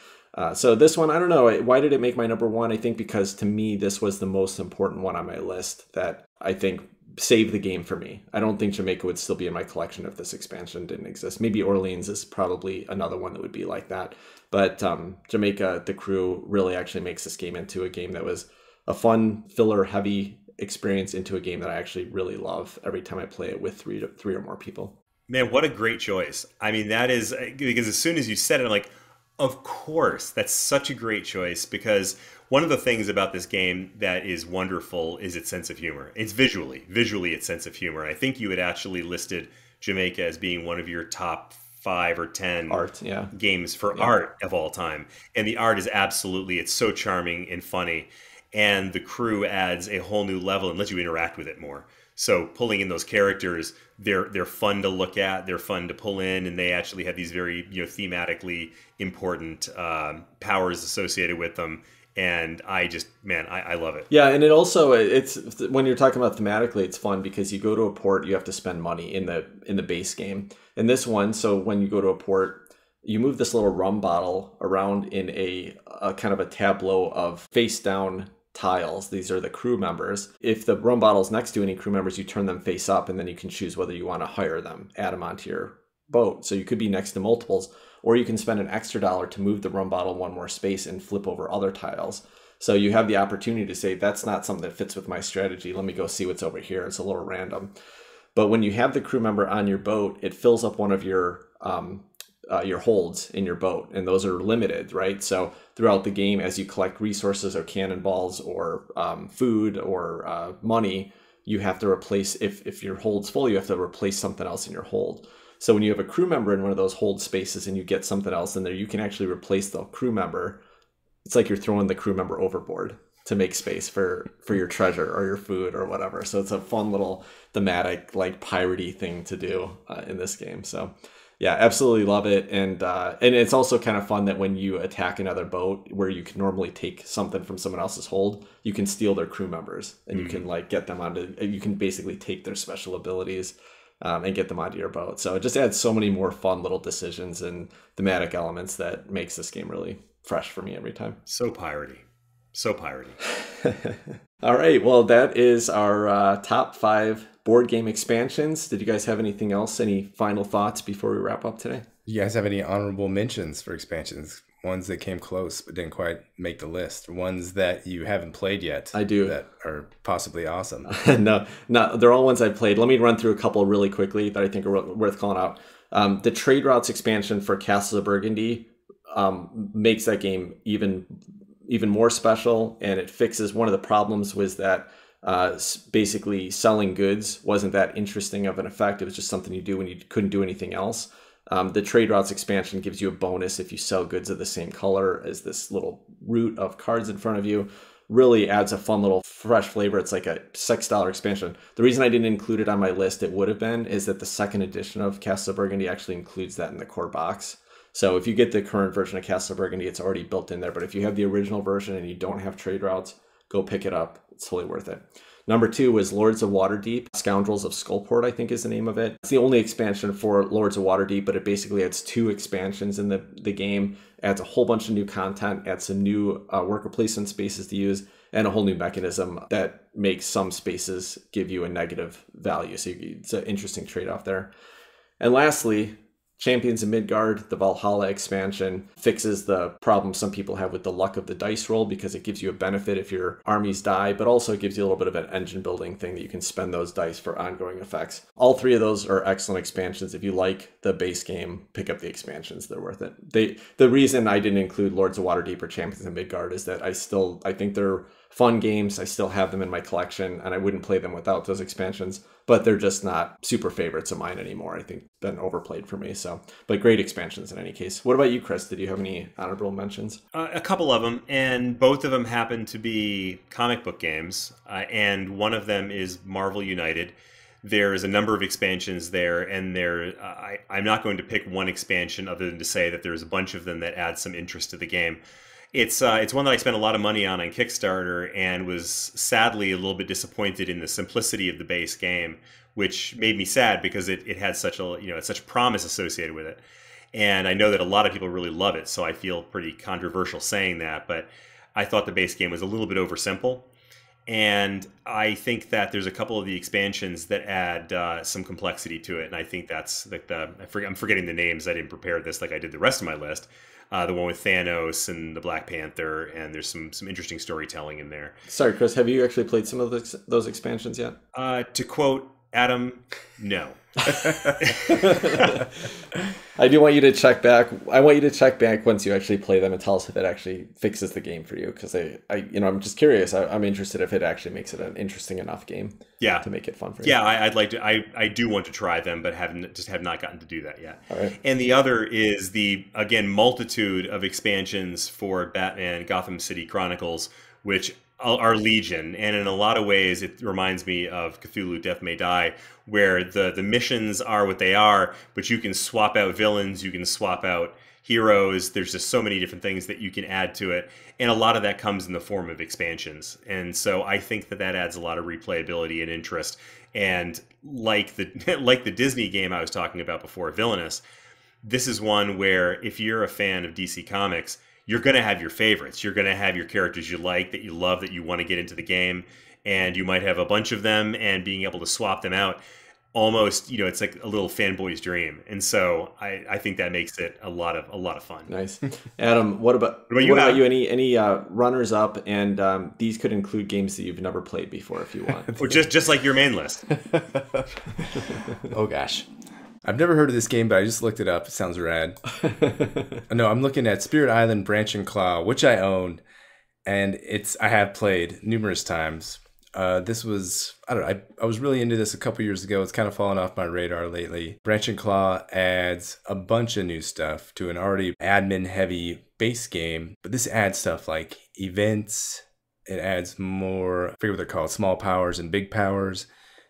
So this one, I don't know, why did it make my number one? I think because to me, this was the most important one on my list that I think saved the game for me. I don't think Jamaica would still be in my collection if this expansion didn't exist. Maybe Orleans is probably another one that would be like that. But Jamaica, the crew, really actually makes this game into a game that was a fun, filler-heavy experience into a game that I actually really love every time I play it with three or more people. Man, what a great choice. I mean, that is, because as soon as you said it, I'm like, of course, that's such a great choice, because one of the things about this game that is wonderful is its sense of humor. It's visually its sense of humor. I think you had actually listed Jamaica as being one of your top 5 or 10 games for art of all time. And the art is absolutely, it's so charming and funny. And the crew adds a whole new level and lets you interact with it more. So pulling in those characters, they're fun to look at, they're fun to pull in, and they actually have these very thematically important powers associated with them. And I love it. Yeah, and it's when you're talking about thematically, it's fun because you go to a port, you have to spend money in the base game. In this one, so when you go to a port, you move this little rum bottle around in a kind of a tableau of face down tiles. These are the crew members. If the rum bottle's next to any crew members, you turn them face up, and then you can choose whether you want to hire them, add them onto your boat. So you could be next to multiples, or you can spend an extra $1 to move the rum bottle one more space and flip over other tiles. So you have the opportunity to say, that's not something that fits with my strategy. Let me go see what's over here. It's a little random. But when you have the crew member on your boat, it fills up one of your holds in your boat, and those are limited, right? So throughout the game, as you collect resources or cannonballs or food or money, you have to replace, if your hold's full, you have to replace something else in your hold. So when you have a crew member in one of those hold spaces and you get something else in there, you can actually replace the crew member. It's like you're throwing the crew member overboard to make space for your treasure or your food or whatever. So it's a fun little thematic, like piratey thing to do in this game. So yeah, absolutely love it. And it's also kind of fun that when you attack another boat where you can normally take something from someone else's hold, you can steal their crew members and you can like get them onto, you can basically take their special abilities and get them onto your boat. So it just adds so many more fun little decisions and thematic elements that makes this game really fresh for me every time. So piratey. So piratey. All right. Well, that is our top 5 board game expansions. Did you guys have anything else? Any final thoughts before we wrap up today? You guys have any honorable mentions for expansions? Ones that came close but didn't quite make the list? Ones that you haven't played yet? I do. That are possibly awesome. No, they're all ones I've played. Let me run through a couple really quickly that I think are worth calling out. The Trade Routes expansion for Castles of Burgundy makes that game even more special, and it fixes one of the problems was that basically selling goods wasn't that interesting of an effect. It was just something you do when you couldn't do anything else. The Trade Routes expansion gives you a bonus if you sell goods of the same color as this little route of cards in front of you. Really adds a fun little fresh flavor. It's like a $6 expansion. The reason I didn't include it on my list, it would have been, is that the second edition of Castles of Burgundy actually includes that in the core box. So if you get the current version of Castles of Burgundy, it's already built in there. But if you have the original version and you don't have trade routes, go pick it up. It's totally worth it. Number 2 was Lords of Waterdeep. Scoundrels of Skullport, I think is the name of it. It's the only expansion for Lords of Waterdeep, but it basically adds 2 expansions in the game, adds a whole bunch of new content, adds some new worker placement spaces to use, and a whole new mechanism that makes some spaces give you a negative value. So it's an interesting trade-off there. And lastly, Champions of Midgard, the Valhalla expansion, fixes the problem some people have with the luck of the dice roll because it gives you a benefit if your armies die, but also it gives you a little bit of an engine building thing that you can spend those dice for ongoing effects. All 3 of those are excellent expansions. If you like the base game, pick up the expansions. They're worth it. The reason I didn't include Lords of Waterdeep or Champions of Midgard is that I think they're fun games. I still have them in my collection, and I wouldn't play them without those expansions, but they're just not super favorites of mine anymore. I think been overplayed for me. So, but great expansions in any case. What about you, Chris? Did you have any honorable mentions? A couple of them, and both of them happen to be comic book games, and one of them is Marvel United. There's a number of expansions there, and I'm not going to pick one expansion other than to say that there's a bunch of them that add some interest to the game. It's one that I spent a lot of money on Kickstarter and was sadly a little bit disappointed in the simplicity of the base game, which made me sad because it had such promise associated with it. And I know that a lot of people really love it, so I feel pretty controversial saying that, but I thought the base game was a little bit oversimple. And I think that there's a couple of the expansions that add some complexity to it, and I think that's like I'm forgetting the names. I didn't prepare this like I did the rest of my list. The one with Thanos and the Black Panther, and there's some interesting storytelling in there. Sorry, Chris, have you actually played some of those expansions yet? To quote Adam, no. I do want you to check back. I want you to check back once you actually play them and tell us if it actually fixes the game for you. Because I'm just curious. I'm interested if it actually makes it an interesting enough game. Yeah. To make it fun for you. Yeah, I'd like to. I do want to try them, but have not gotten to do that yet. All right. And the other is the multitude of expansions for Batman Gotham City Chronicles, which are legion, and in a lot of ways it reminds me of Cthulhu Death May Die, where the missions are what they are, but you can swap out villains, you can swap out heroes. There's just so many different things that you can add to it, and a lot of that comes in the form of expansions. And so I think that adds a lot of replayability and interest. And like the Disney game I was talking about before, Villainous, this is one where if you're a fan of DC Comics, you're going to have your favorites. You're going to have your characters you like, that you love, that you want to get into the game. And you might have a bunch of them, and being able to swap them out, almost, it's like a little fanboy's dream. And so I think that makes it a lot of fun. Nice. Adam, what about you? Any runners up? And these could include games that you've never played before if you want. Or just like your main list. Oh, gosh. I've never heard of this game, but I just looked it up. It sounds rad. No, I'm looking at Spirit Island Branch and Claw, which I own, and I have played numerous times. This was, I was really into this a couple years ago. It's kind of fallen off my radar lately. Branch and Claw adds a bunch of new stuff to an already admin-heavy base game, but this adds stuff like events. It adds more, I forget what they're called, small powers and big powers.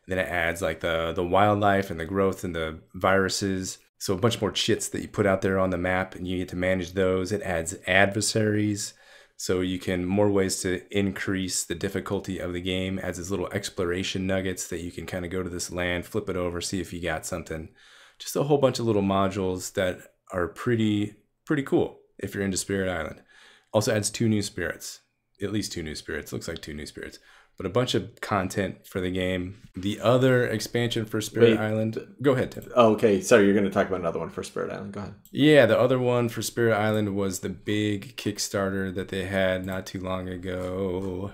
Then it adds like the wildlife and the growth and the viruses. So a bunch more chits that you put out there on the map, and you get to manage those. It adds adversaries. So you can more ways to increase the difficulty of the game. Adds these little exploration nuggets that you can kind of go to this land, flip it over, see if you got something. Just a whole bunch of little modules that are pretty cool if you're into Spirit Island. Also adds 2 new spirits. at least 2 new spirits. Looks like 2 new spirits. But a bunch of content for the game. The other expansion for Spirit Island. Go ahead, Tim. Oh, okay. Sorry, you're going to talk about another one for Spirit Island. Go ahead. Yeah, the other one for Spirit Island was the big Kickstarter that they had not too long ago.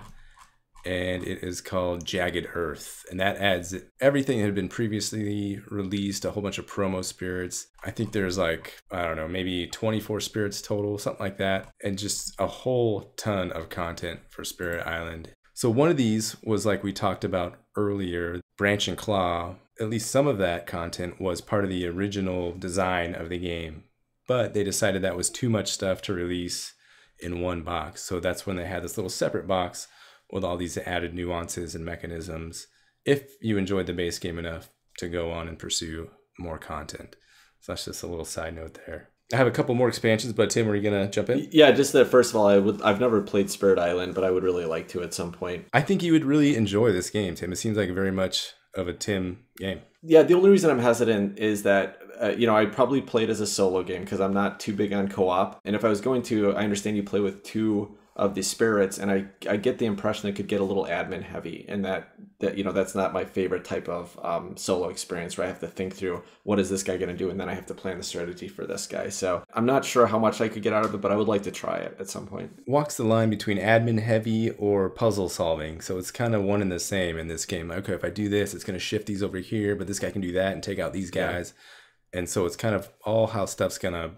And it is called Jagged Earth. And that adds everything that had been previously released, a whole bunch of promo spirits. I think there's like, I don't know, maybe 24 spirits total, something like that. And just a whole ton of content for Spirit Island. So one of these was like we talked about earlier, Branch and Claw. At least some of that content was part of the original design of the game. But they decided that was too much stuff to release in one box. So that's when they had this little separate box with all these added nuances and mechanisms, if you enjoyed the base game enough to go on and pursue more content. So that's just a little side note there. I have a couple more expansions, but Tim, are you going to jump in? Yeah, just that first of all, I've never played Spirit Island, but I would really like to at some point. I think you would really enjoy this game, Tim. It seems like very much of a Tim game. Yeah, the only reason I'm hesitant is that, I probably played as a solo game because I'm not too big on co-op. And if I was going to, I understand you play with 2 of the spirits, and I get the impression it could get a little admin heavy, and that that's not my favorite type of solo experience where I have to think through what is this guy going to do, and then I have to plan the strategy for this guy. So I'm not sure how much I could get out of it, but I would like to try it at some point. Walks the line between admin heavy or puzzle solving, so it's kind of one and the same in this game. Okay, if I do this, it's going to shift these over here, but this guy can do that and take out these guys. Yeah. And so it's kind of all how stuff's going to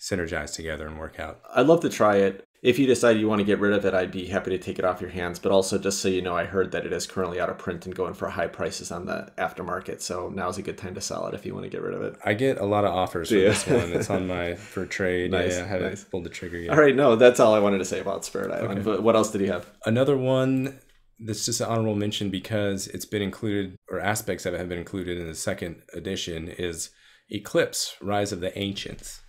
synergize together and work out. I'd love to try it. If you decide you want to get rid of it, I'd be happy to take it off your hands. But also, just so you know, I heard that it is currently out of print and going for high prices on the aftermarket. So now's a good time to sell it if you want to get rid of it. I get a lot of offers for this one. It's on my for trade. Nice, I haven't pulled the trigger yet. All right, no, that's all I wanted to say about Spirit Island. Okay. But what else did you have? Another one that's just an honorable mention because it's been included, or aspects of it have been included in the second edition, is Eclipse: Rise of the Ancients.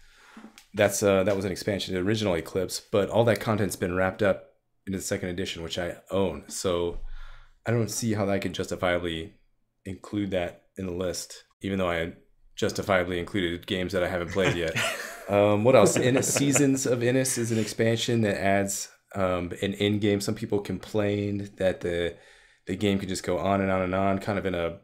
That was an expansion to the original Eclipse, but all that content's been wrapped up into the second edition, which I own. So I don't see how I could justifiably include that in the list, even though I justifiably included games that I haven't played yet. What else? Seasons of Innis is an expansion that adds an end game. Some people complained that the game could just go on and on and on, kind of in a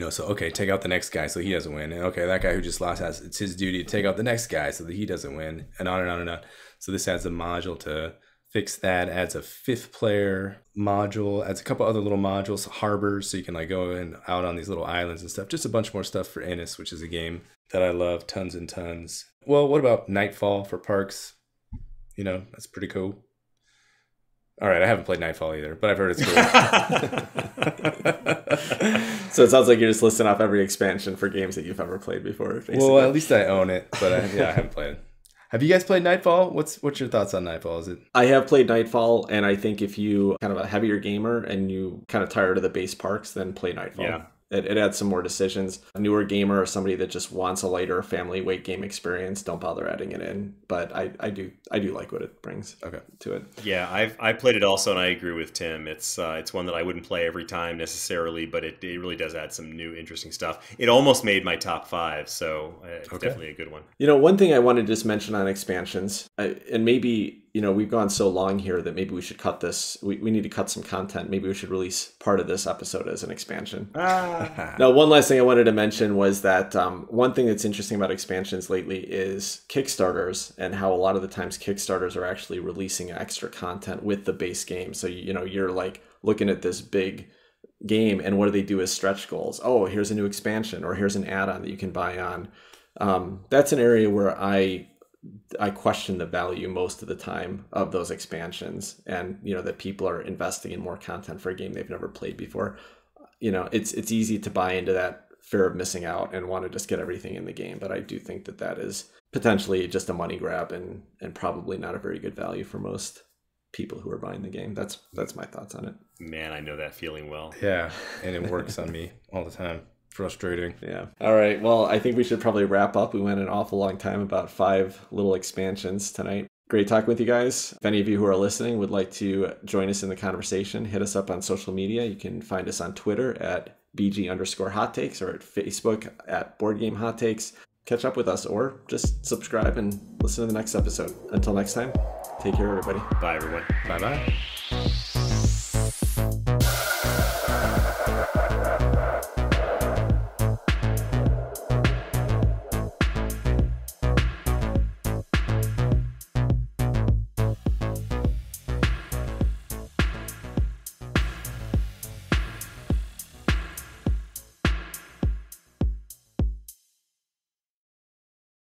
so, okay, take out the next guy so he doesn't win. And okay, that guy who just lost, it's his duty to take out the next guy so that he doesn't win, and on and on and on. So this adds a module to fix that, adds a 5th player module, adds a couple other little modules, harbors, so you can like go and out on these little islands and stuff. Just a bunch more stuff for Innis, which is a game that I love tons and tons. Well, what about Nightfall for parks? That's pretty cool. All right, I haven't played Nightfall either, but I've heard it's cool. So it sounds like you're just listing off every expansion for games that you've ever played before. Basically. Well, at least I own it, but I haven't played it. Have you guys played Nightfall? What's your thoughts on Nightfall? Is it? I have played Nightfall, and I think if you kind of a heavier gamer and you kind of tired of the base parks, then play Nightfall. Yeah. It adds some more decisions. A newer gamer or somebody that just wants a lighter family weight game experience, don't bother adding it in. But I do like what it brings to it. Yeah, I played it also, and I agree with Tim. It's one that I wouldn't play every time necessarily, but it really does add some new interesting stuff. It almost made my top 5, so it's definitely a good one. One thing I wanted to just mention on expansions, and maybe we've gone so long here that maybe we should cut this. We need to cut some content. Maybe we should release part of this episode as an expansion. Now, one last thing I wanted to mention was that one thing that's interesting about expansions lately is Kickstarters, and how a lot of the times Kickstarters are actually releasing extra content with the base game. So, you're like looking at this big game, and what do they do as stretch goals? Oh, here's a new expansion, or here's an add-on that you can buy on. That's an area where I question the value most of the time of those expansions, and that people are investing in more content for a game they've never played before. It's easy to buy into that fear of missing out and want to just get everything in the game, but I do think that is potentially just a money grab and probably not a very good value for most people who are buying the game. That's my thoughts on it. Man, I know that feeling well. Yeah, and it works on me all the time. Frustrating. Yeah. All right. Well, I think we should probably wrap up. We went an awful long time, about 5 little expansions tonight. Great talking with you guys. If any of you who are listening would like to join us in the conversation, hit us up on social media. You can find us on Twitter at BG_hot takes or at Facebook at Board Game Hot Takes. Catch up with us or just subscribe and listen to the next episode. Until next time, take care, everybody. Bye, everyone. Bye-bye.